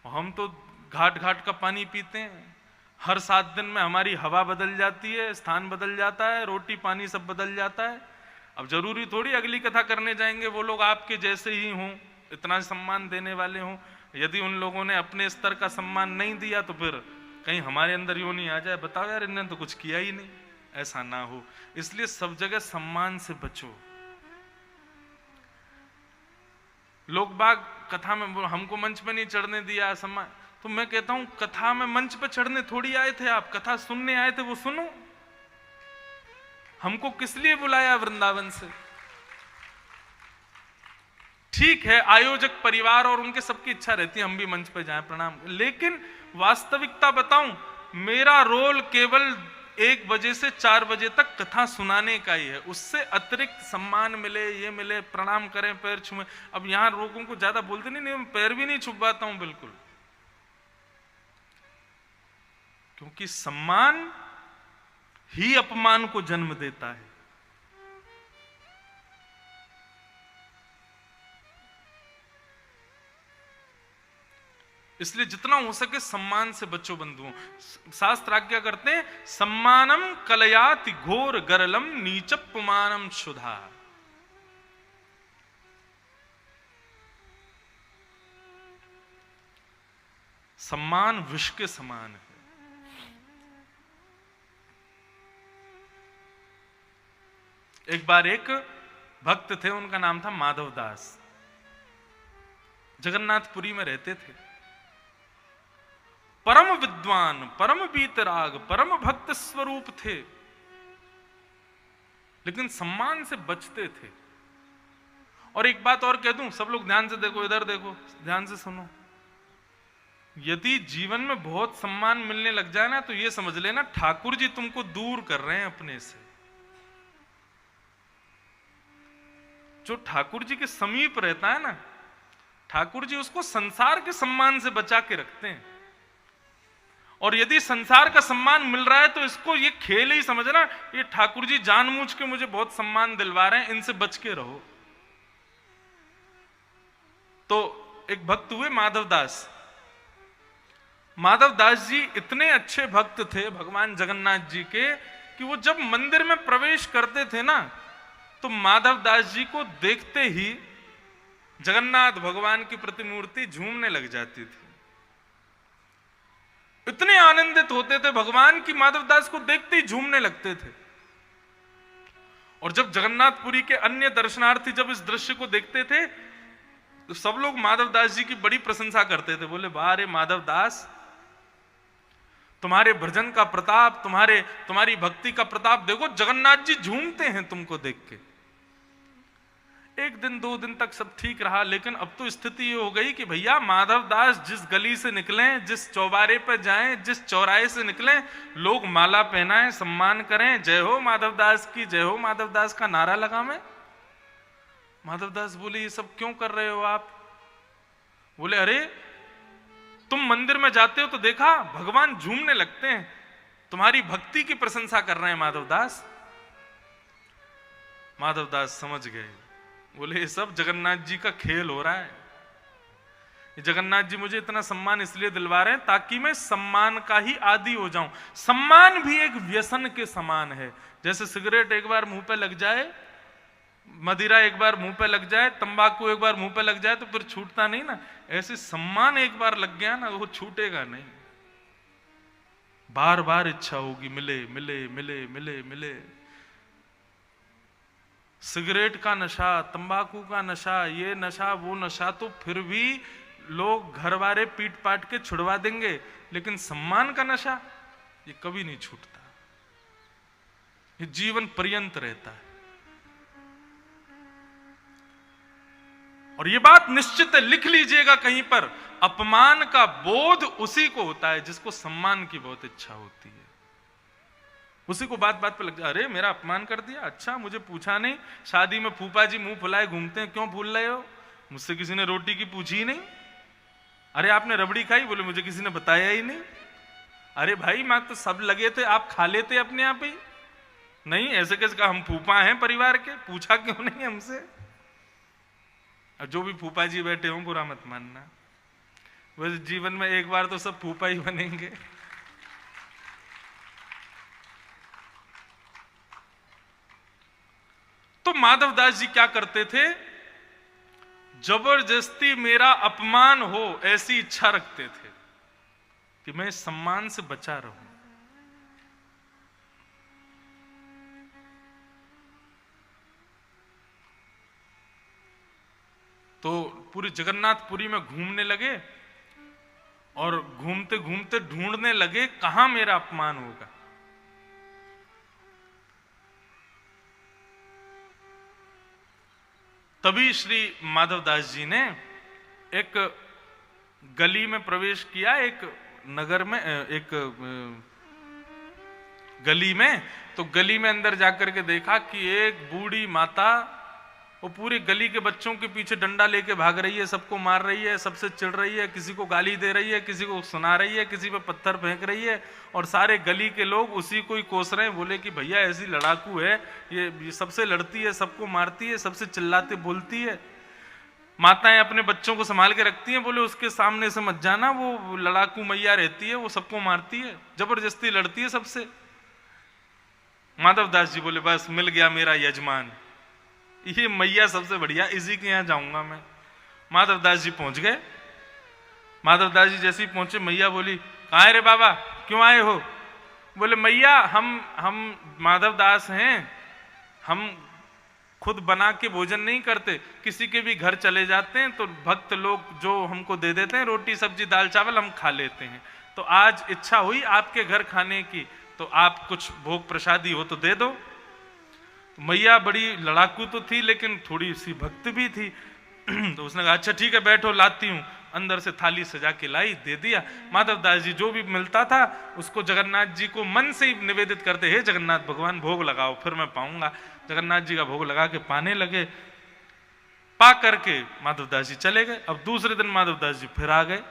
हम तो घाट घाट का पानी पीते हैं, हर 7 दिन में हमारी हवा बदल जाती है, स्थान बदल जाता है, रोटी पानी सब बदल जाता है। अब जरूरी थोड़ी अगली कथा करने जाएंगे वो लोग आपके जैसे ही हों, इतना सम्मान देने वाले हों। यदि उन लोगों ने अपने स्तर का सम्मान नहीं दिया तो फिर कहीं हमारे अंदर यूं नहीं आ जाए, बताओ यार इन्होंने तो कुछ किया ही नहीं, ऐसा ना हो। इसलिए सब जगह सम्मान से बचो। लोग बाग कथा में हमको मंच पे नहीं चढ़ने दिया सम्मान, तो मैं कहता हूं कथा में मंच पे चढ़ने थोड़ी आए थे आप, कथा सुनने आए थे, वो सुनो। हमको किस लिए बुलाया वृंदावन से? ठीक है, आयोजक परिवार और उनके सबकी इच्छा रहती है हम भी मंच पे जाएं, प्रणाम, लेकिन वास्तविकता बताऊं, मेरा रोल केवल 1 बजे से 4 बजे तक कथा सुनाने का ही है। उससे अतिरिक्त सम्मान मिले, ये मिले, प्रणाम करें, पैर छुएं। अब यहां लोगों को ज्यादा बोलते नहीं, मैं पैर भी नहीं छुपाता हूं बिल्कुल, क्योंकि सम्मान ही अपमान को जन्म देता है। इसलिए जितना हो सके सम्मान से बचो बंधुओं। शास्त्र आज्ञा करते हैं, सम्मानम कलयाति घोर गरलम नीचपुमानम शुधा। सम्मान विष के समान है। एक बार एक भक्त थे, उनका नाम था माधव दास, जगन्नाथपुरी में रहते थे। परम विद्वान, परम वीतराग, परम भक्त स्वरूप थे, लेकिन सम्मान से बचते थे। और एक बात और कह दूं, सब लोग ध्यान से देखो, इधर देखो, ध्यान से सुनो। यदि जीवन में बहुत सम्मान मिलने लग जाए ना, तो ये समझ लेना ठाकुर जी तुमको दूर कर रहे हैं अपने से। जो ठाकुर जी के समीप रहता है ना, ठाकुर जी उसको संसार के सम्मान से बचा के रखते हैं। और यदि संसार का सम्मान मिल रहा है तो इसको ये खेल ही समझना, ये ठाकुर जी जानबूझ के मुझे बहुत सम्मान दिलवा रहे हैं, इनसे बच के रहो। तो एक भक्त हुए माधव दास। माधव दास जी इतने अच्छे भक्त थे भगवान जगन्नाथ जी के, कि वो जब मंदिर में प्रवेश करते थे ना, तो माधव दास जी को देखते ही जगन्नाथ भगवान की प्रतिमूर्ति झूमने लग जाती थी। इतने आनंदित होते थे भगवान की, माधव दास को देखते ही झूमने लगते थे। और जब जगन्नाथपुरी के अन्य दर्शनार्थी जब इस दृश्य को देखते थे, तो सब लोग माधव दास जी की बड़ी प्रशंसा करते थे। बोले, वाह रे माधव दास, तुम्हारे भजन का प्रताप, तुम्हारी भक्ति का प्रताप देखो, जगन्नाथ जी झूमते हैं तुमको देख के। 1 दिन 2 दिन तक सब ठीक रहा, लेकिन अब तो स्थिति ये हो गई कि भैया माधव दास जिस गली से निकले, जिस चौबारे पर जाएं, जिस चौराहे से निकले, लोग माला पहनाएं, सम्मान करें, जय हो माधव दास की, जय हो माधव दास का नारा लगावें। माधव दास बोले, ये सब क्यों कर रहे हो आप? बोले, अरे तुम मंदिर में जाते हो तो देखा भगवान झूमने लगते हैं, तुम्हारी भक्ति की प्रशंसा कर रहे हैं माधव दास। माधव दास समझ गए, बोले ये सब जगन्नाथ जी का खेल हो रहा है। जगन्नाथ जी मुझे इतना सम्मान इसलिए दिलवा रहे हैं ताकि मैं सम्मान का ही आदी हो जाऊं। सम्मान भी एक व्यसन के समान है। जैसे सिगरेट एक बार मुंह पे लग जाए, मदिरा एक बार मुंह पे लग जाए, तंबाकू एक बार मुंह पे लग जाए तो फिर छूटता नहीं ना, ऐसे सम्मान एक बार लग गया ना, वो छूटेगा नहीं। बार बार इच्छा होगी, मिले मिले मिले मिले मिले। सिगरेट का नशा, तंबाकू का नशा, ये नशा वो नशा, तो फिर भी लोग घर वाले पीट पाट के छुड़वा देंगे, लेकिन सम्मान का नशा ये कभी नहीं छूटता, ये जीवन पर्यंत रहता है। और ये बात निश्चित है, लिख लीजिएगा कहीं पर, अपमान का बोध उसी को होता है जिसको सम्मान की बहुत इच्छा होती है। उसी को बात बात पे लग जाए, अरे मेरा अपमान कर दिया, अच्छा मुझे पूछा नहीं, शादी में फूफा जी मुंह फुलाए घूमते हैं, क्यों भूल रहे हो, मुझसे किसी ने रोटी की पूछी ही नहीं। अरे आपने रबड़ी खाई? बोले मुझे किसी ने बताया ही नहीं। अरे भाई माँ तो सब लगे थे, आप खा लेते अपने आप ही। नहीं, ऐसे कैसे कहा? हम फूफा हैं परिवार के, पूछा क्यों नहीं हमसे? और जो भी फूफा जी बैठे हों बुरा मत मानना, वैसे जीवन में एक बार तो सब फूफा ही बनेंगे। तो माधवदास जी क्या करते थे? जबरदस्ती मेरा अपमान हो ऐसी इच्छा रखते थे कि मैं सम्मान से बचा रहूं। तो पूरी जगन्नाथपुरी में घूमने लगे और घूमते घूमते ढूंढने लगे कहां मेरा अपमान होगा। तभी श्री माधवदास जी ने एक गली में प्रवेश किया, एक नगर में, एक गली में। तो गली में अंदर जाकर के देखा कि एक बूढ़ी माता वो पूरी गली के बच्चों के पीछे डंडा लेके भाग रही है, सबको मार रही है, सबसे चिढ़ रही है, किसी को गाली दे रही है, किसी को सुना रही है, किसी पे पत्थर फेंक रही है, और सारे गली के लोग उसी को ही कोस रहे हैं। बोले कि भैया ऐसी लड़ाकू है, ये सबसे लड़ती है, सबको मारती है, सबसे चिल्लाते बोलती है। माताएं अपने बच्चों को संभाल के रखती हैं, बोले उसके सामने से मत जाना, वो लड़ाकू मैया रहती है, वो सबको मारती है, जबरदस्ती लड़ती है सबसे। माधवदास जी बोले बस मिल गया मेरा यजमान, ये मैया सबसे बढ़िया, इसी के यहां जाऊंगा मैं। माधवदास जी पहुंच गए। माधवदास जी जैसे ही पहुंचे, मैया बोली कहाँ है रे बाबा, क्यों आए हो? बोले मैया हम माधवदास हैं, हम खुद बना के भोजन नहीं करते, किसी के भी घर चले जाते हैं तो भक्त लोग जो हमको दे देते हैं रोटी सब्जी दाल चावल, हम खा लेते हैं। तो आज इच्छा हुई आपके घर खाने की, तो आप कुछ भोग प्रसादी हो तो दे दो। मैया बड़ी लड़ाकू तो थी लेकिन थोड़ी सी भक्त भी थी। तो उसने कहा अच्छा ठीक है बैठो, लाती हूँ। अंदर से थाली सजा के लाई, दे दिया। माधवदास जी जो भी मिलता था उसको जगन्नाथ जी को मन से ही निवेदित करते, हे जगन्नाथ भगवान भोग लगाओ फिर मैं पाऊंगा। जगन्नाथ जी का भोग लगा के पाने लगे। पा करके माधवदास जी चले गए। अब दूसरे दिन माधवदास जी फिर आ गए।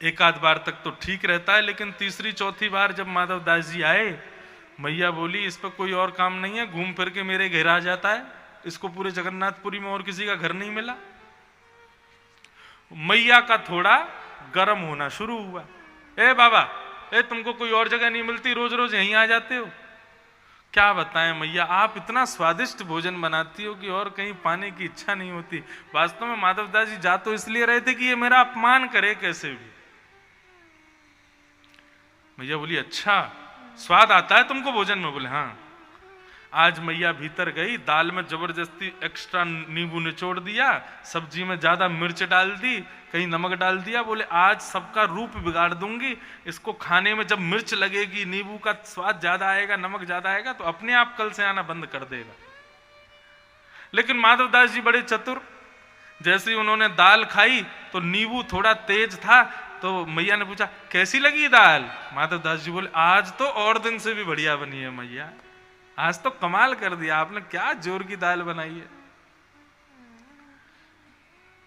एक आध बार तक तो ठीक रहता है, लेकिन तीसरी चौथी बार जब माधवदास जी आए, मैया बोली इस पर कोई और काम नहीं है, घूम फिर के मेरे घर आ जाता है, इसको पूरे जगन्नाथपुरी में और किसी का घर नहीं मिला। मैया का थोड़ा गर्म होना शुरू हुआ। ए बाबा, ए तुमको कोई और जगह नहीं मिलती, रोज रोज यहीं आ जाते हो? क्या बताएं मैया, आप इतना स्वादिष्ट भोजन बनाती हो कि और कहीं पाने की इच्छा नहीं होती। वास्तव में माधवदास जी जा तो इसलिए रहे थे कि ये मेरा अपमान करे कैसे भी। मैया बोली अच्छा स्वाद आता है तुमको भोजन में? बोले हाँ। आज मैया भीतर गई, दाल में जबरदस्ती एक्स्ट्रा नींबू निचोड़ दिया, सब्जी में ज्यादा मिर्च डाल दी, कहीं नमक डाल दिया। बोले आज सबका रूप बिगाड़ दूंगी, इसको खाने में जब मिर्च लगेगी, नींबू का स्वाद ज्यादा आएगा, नमक ज्यादा आएगा, तो अपने आप कल से आना बंद कर देगा। लेकिन माधवदास जी बड़े चतुर, जैसे ही उन्होंने दाल खाई तो नींबू थोड़ा तेज था, तो मैया ने पूछा कैसी लगी दाल? माधवदास जी बोले आज तो और दिन से भी बढ़िया बनी है मैया, आज तो कमाल कर दिया आपने, क्या जोर की दाल बनाई है।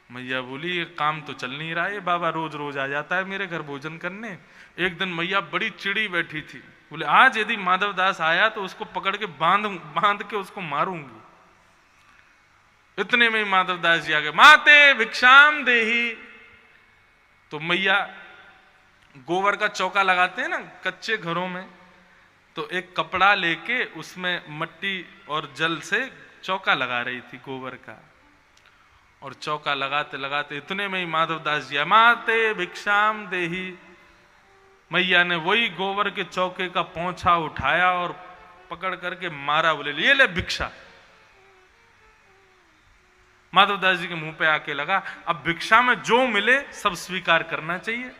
मैया बोली ये काम तो चल नहीं रहा है, बाबा रोज रोज आ जाता है मेरे घर भोजन करने। एक दिन मैया बड़ी चिड़ी बैठी थी, बोले आज यदि माधवदास आया तो उसको पकड़ के बांध के उसको मारूंगी। इतने में ही माधवदास जी आ गए, माते भिक्षाम देही। तो मैया गोबर का चौका लगाते हैं ना कच्चे घरों में, तो एक कपड़ा लेके उसमें मट्टी और जल से चौका लगा रही थी गोबर का। और चौका लगाते लगाते इतने में ही माधवदास जी माते भिक्षाम देही। मैया ने वही गोबर के चौके का पोंछा उठाया और पकड़ करके मारा, बोले ये ले भिक्षा। माधवदास जी के मुंह पे आके लगा अब भिक्षा में जो मिले सब स्वीकार करना चाहिए।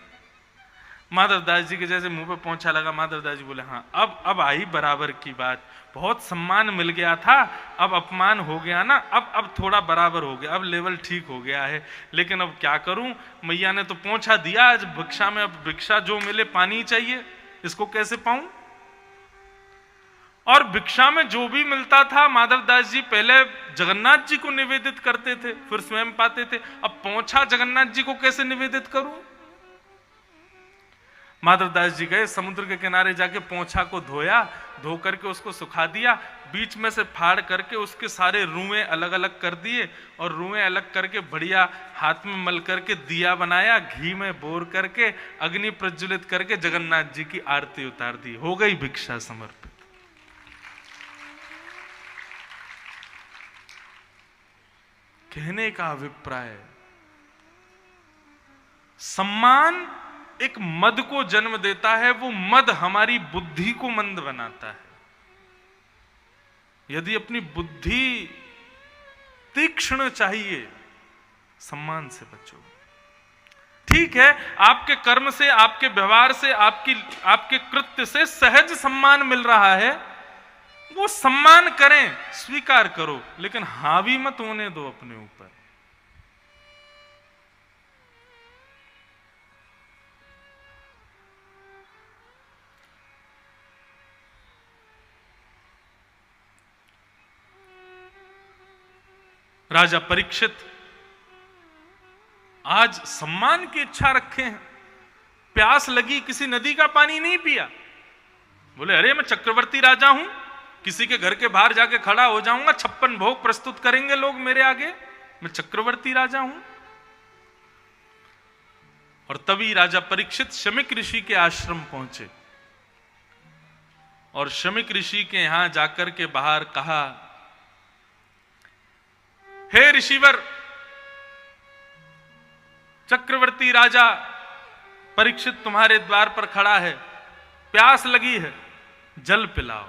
माधवदास जी के जैसे मुंह पे पोंछा लगा, माधवदास जी बोले हाँ अब आई बराबर की बात, बहुत सम्मान मिल गया था, अब अपमान हो गया ना, अब थोड़ा बराबर हो गया, अब लेवल ठीक हो गया है, लेकिन अब क्या करूं, मैया ने तो पोंछा दिया, आज भिक्षा में अब भिक्षा जो मिले पानी चाहिए, इसको कैसे पाऊं? और भिक्षा में जो भी मिलता था माधवदास जी पहले जगन्नाथ जी को निवेदित करते थे, फिर स्वयं पाते थे। अब पोंछा जगन्नाथ जी को कैसे निवेदित करूं? माधवदास जी गए, समुद्र के किनारे जाके पोंछा को धोया, धो करके उसको सुखा दिया, बीच में से फाड़ करके उसके सारे रुएं अलग अलग कर दिए, और रुएं अलग करके बढ़िया हाथ में मल करके दिया बनाया, घी में बोर करके अग्नि प्रज्वलित करके जगन्नाथ जी की आरती उतार दी। हो गई भिक्षा समर्पित। कहने का अभिप्राय, सम्मान एक मद को जन्म देता है, वो मद हमारी बुद्धि को मंद बनाता है। यदि अपनी बुद्धि तीक्ष्ण चाहिए, सम्मान से बचो। ठीक है, आपके कर्म से, आपके व्यवहार से, आपके कृत्य से सहज सम्मान मिल रहा है, वो सम्मान करें, स्वीकार करो, लेकिन हावी मत होने दो अपने ऊपर। राजा परीक्षित आज सम्मान की इच्छा रखे हैं। प्यास लगी, किसी नदी का पानी नहीं पिया, बोले अरे मैं चक्रवर्ती राजा हूं, किसी के घर के बाहर जाके खड़ा हो जाऊंगा, 56 भोग प्रस्तुत करेंगे लोग मेरे आगे, मैं चक्रवर्ती राजा हूं। और तभी राजा परीक्षित शमीक ऋषि के आश्रम पहुंचे, और शमीक ऋषि के यहां जाकर के बाहर कहा, हे ऋषिवर, चक्रवर्ती राजा परीक्षित तुम्हारे द्वार पर खड़ा है, प्यास लगी है, जल पिलाओ।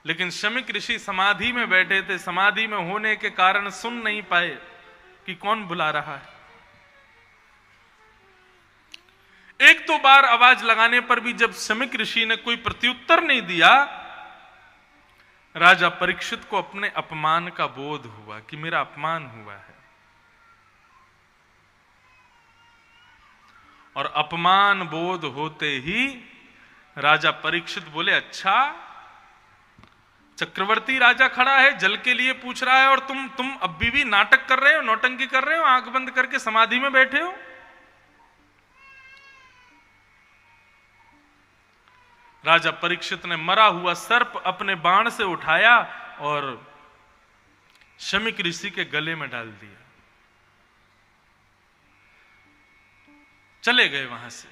लेकिन शमीक ऋषि समाधि में बैठे थे, समाधि में होने के कारण सुन नहीं पाए कि कौन बुला रहा है। एक दो बार आवाज लगाने पर भी जब शमीक ऋषि ने कोई प्रत्युत्तर नहीं दिया, राजा परीक्षित को अपने अपमान का बोध हुआ कि मेरा अपमान हुआ है। और अपमान बोध होते ही राजा परीक्षित बोले, अच्छा चक्रवर्ती राजा खड़ा है, जल के लिए पूछ रहा है, और तुम अभी भी नाटक कर रहे हो, नौटंकी कर रहे हो, आंख बंद करके समाधि में बैठे हो। राजा परीक्षित ने मरा हुआ सर्प अपने बाण से उठाया और शमीक ऋषि के गले में डाल दिया, चले गए वहां से।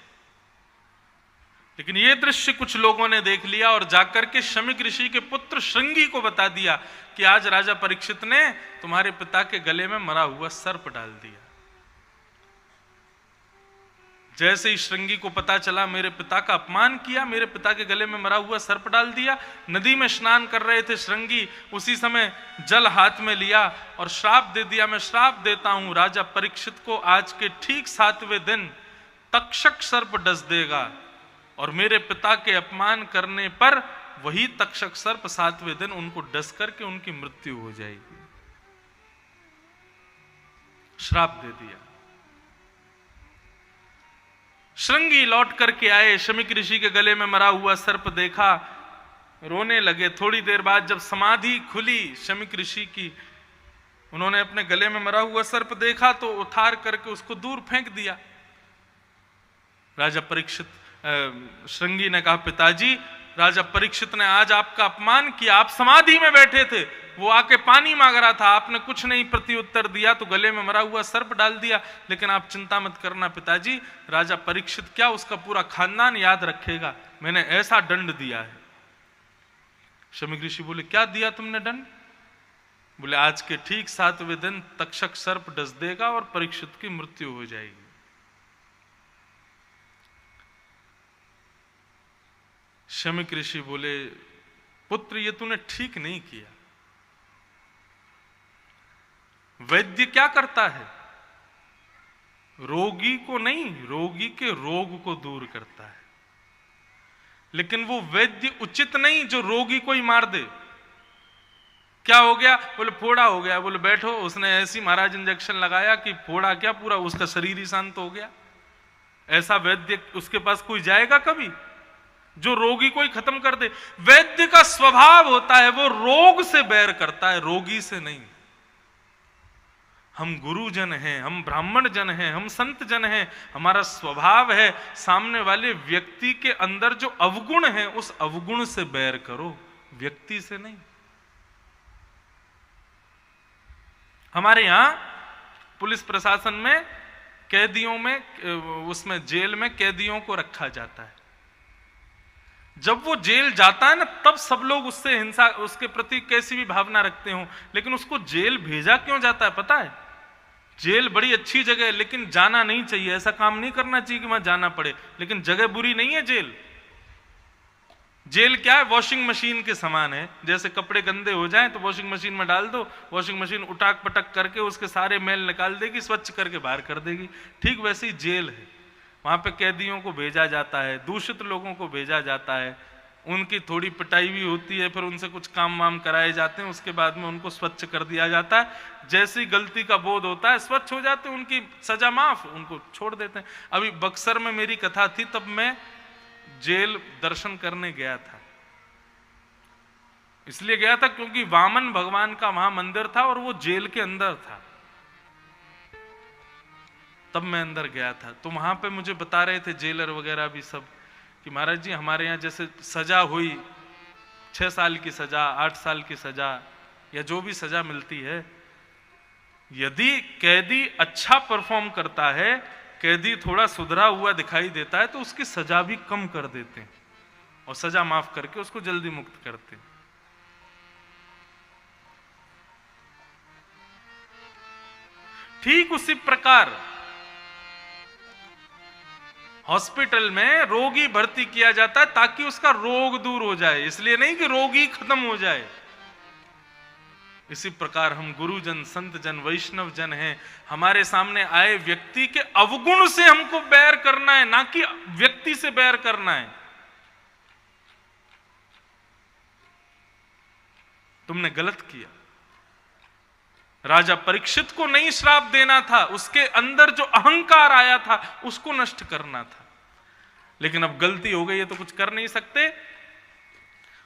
लेकिन यह दृश्य कुछ लोगों ने देख लिया और जाकर के शमीक ऋषि के पुत्र श्रृंगी को बता दिया कि आज राजा परीक्षित ने तुम्हारे पिता के गले में मरा हुआ सर्प डाल दिया। जैसे ही श्रृंगी को पता चला मेरे पिता का अपमान किया, मेरे पिता के गले में मरा हुआ सर्प डाल दिया, नदी में स्नान कर रहे थे श्रृंगी, उसी समय जल हाथ में लिया और श्राप दे दिया, मैं श्राप देता हूं, राजा परीक्षित को आज के ठीक 7वें दिन तक्षक सर्प डस देगा, और मेरे पिता के अपमान करने पर वही तक्षक सर्प 7वें दिन उनको डस करके उनकी मृत्यु हो जाएगी। श्राप दे दिया। श्रृंगी लौट करके आए, शमीक ऋषि के गले में मरा हुआ सर्प देखा, रोने लगे। थोड़ी देर बाद जब समाधि खुली शमीक ऋषि की, उन्होंने अपने गले में मरा हुआ सर्प देखा तो उतार करके उसको दूर फेंक दिया। राजा परीक्षित श्रृंगी ने कहा, पिताजी राजा परीक्षित ने आज आपका अपमान किया, आप समाधि में बैठे थे, वो आके पानी मांग रहा था, आपने कुछ नहीं प्रत्युत्तर दिया तो गले में मरा हुआ सर्प डाल दिया। लेकिन आप चिंता मत करना पिताजी, राजा परीक्षित क्या उसका पूरा खानदान याद रखेगा, मैंने ऐसा दंड दिया है। शमीक ऋषि बोले, क्या दिया तुमने दंड? बोले, आज के ठीक 7वें दिन तक्षक सर्प डस देगा और परीक्षित की मृत्यु हो जाएगी। शमीक ऋषि बोले, पुत्र ये तूने ठीक नहीं किया। वैद्य क्या करता है? रोगी को नहीं, रोगी के रोग को दूर करता है। लेकिन वो वैद्य उचित नहीं जो रोगी को ही मार दे। क्या हो गया? बोले फोड़ा हो गया। बोले बैठो, उसने ऐसी महाराज इंजेक्शन लगाया कि फोड़ा क्या पूरा उसका शरीर ही शांत हो गया। ऐसा वैद्य उसके पास कोई जाएगा कभी? जो रोगी को ही खत्म कर दे। वैद्य का स्वभाव होता है वो रोग से बैर करता है, रोगी से नहीं। हम गुरुजन हैं, हम ब्राह्मण जन हैं, हम संत जन हैं, हमारा स्वभाव है सामने वाले व्यक्ति के अंदर जो अवगुण है उस अवगुण से बैर करो, व्यक्ति से नहीं। हमारे यहां पुलिस प्रशासन में कैदियों में, उसमें जेल में कैदियों को रखा जाता है। जब वो जेल जाता है ना, तब सब लोग उससे हिंसा, उसके प्रति कैसी भी भावना रखते हो, लेकिन उसको जेल भेजा क्यों जाता है पता है? जेल बड़ी अच्छी जगह है, लेकिन जाना नहीं चाहिए, ऐसा काम नहीं करना चाहिए कि वहां जाना पड़े, लेकिन जगह बुरी नहीं है जेल। जेल क्या है? वॉशिंग मशीन के समान है। जैसे कपड़े गंदे हो जाएं तो वॉशिंग मशीन में डाल दो, वॉशिंग मशीन उटाक पटक करके उसके सारे मैल निकाल देगी, स्वच्छ करके बाहर कर देगी। ठीक वैसे ही जेल है, वहां पे कैदियों को भेजा जाता है, दूषित लोगों को भेजा जाता है, उनकी थोड़ी पिटाई भी होती है, फिर उनसे कुछ काम वाम कराए जाते हैं, उसके बाद में उनको स्वच्छ कर दिया जाता है। जैसी गलती का बोध होता है स्वच्छ हो जाते हैं, उनकी सजा माफ, उनको छोड़ देते हैं। अभी बक्सर में मेरी कथा थी, तब मैं जेल दर्शन करने गया था। इसलिए गया था क्योंकि वामन भगवान का वहां मंदिर था और वो जेल के अंदर था, तब मैं अंदर गया था। तो वहां पे मुझे बता रहे थे जेलर वगैरह भी सब कि महाराज जी हमारे यहाँ जैसे सजा हुई, 6 साल की सजा, 8 साल की सजा या जो भी सजा मिलती है, यदि कैदी अच्छा परफॉर्म करता है, कैदी थोड़ा सुधरा हुआ दिखाई देता है, तो उसकी सजा भी कम कर देते हैं और सजा माफ करके उसको जल्दी मुक्त करते हैं। ठीक उसी प्रकार हॉस्पिटल में रोगी भर्ती किया जाता है ताकि उसका रोग दूर हो जाए, इसलिए नहीं कि रोगी खत्म हो जाए। इसी प्रकार हम गुरुजन, संत जन, वैष्णव जन हैं। हमारे सामने आए व्यक्ति के अवगुण से हमको बैर करना है, ना कि व्यक्ति से बैर करना है। तुमने गलत किया। राजा परीक्षित को नहीं श्राप देना था, उसके अंदर जो अहंकार आया था उसको नष्ट करना था, लेकिन अब गलती हो गई है तो कुछ कर नहीं सकते।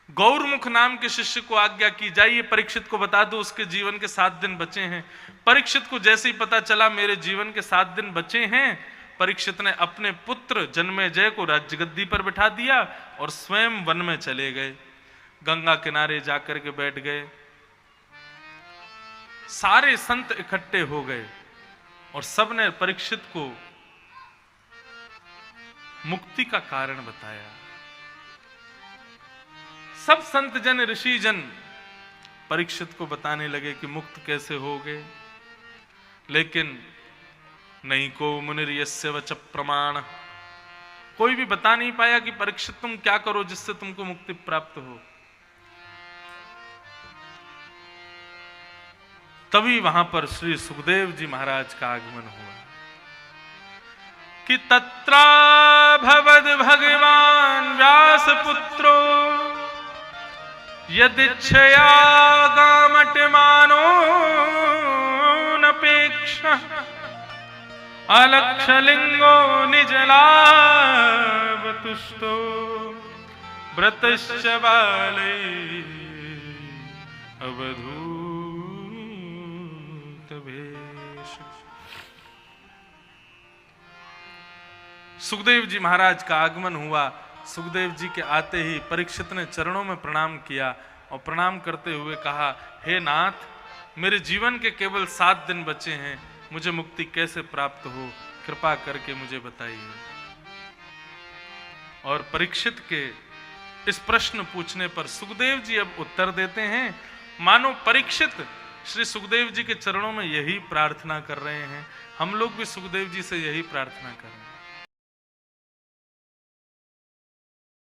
गौरमुख नाम के शिष्य को आज्ञा की, जाइए परीक्षित को बता दो उसके जीवन के 7 दिन बचे हैं। परीक्षित को जैसे ही पता चला मेरे जीवन के 7 दिन बचे हैं, परीक्षित ने अपने पुत्र जन्मेजय को राज्य गद्दी पर बिठा दिया और स्वयं वन में चले गए। गंगा किनारे जाकर के बैठ गए। सारे संत इकट्ठे हो गए और सबने परीक्षित को मुक्ति का कारण बताया। सब संत जन, ऋषि जन परीक्षित को बताने लगे कि मुक्त कैसे हो गए, लेकिन नहीं को मुनिर्यस्य वच प्रमाण, कोई भी बता नहीं पाया कि परीक्षित तुम क्या करो जिससे तुमको मुक्ति प्राप्त हो। तभी वहां पर श्री सुखदेव जी महाराज का आगमन हुआ कि तत्रा भवद भगवान व्यास पुत्रो यदिच्छया गामटमानो नपेक्ष अलक्षलिंगो निजलाभ तुष्टो व्रतश्च बाले अवधू। सुखदेव जी महाराज का आगमन हुआ। सुखदेव जी के आते ही परीक्षित ने चरणों में प्रणाम किया और प्रणाम करते हुए कहा, हे नाथ, मेरे जीवन के केवल 7 दिन बचे हैं, मुझे मुक्ति कैसे प्राप्त हो, कृपा करके मुझे बताइए। और परीक्षित के इस प्रश्न पूछने पर सुखदेव जी अब उत्तर देते हैं, मानो परीक्षित श्री सुखदेव जी के चरणों में यही प्रार्थना कर रहे हैं। हम लोग भी सुखदेव जी से यही प्रार्थना कर रहे हैं।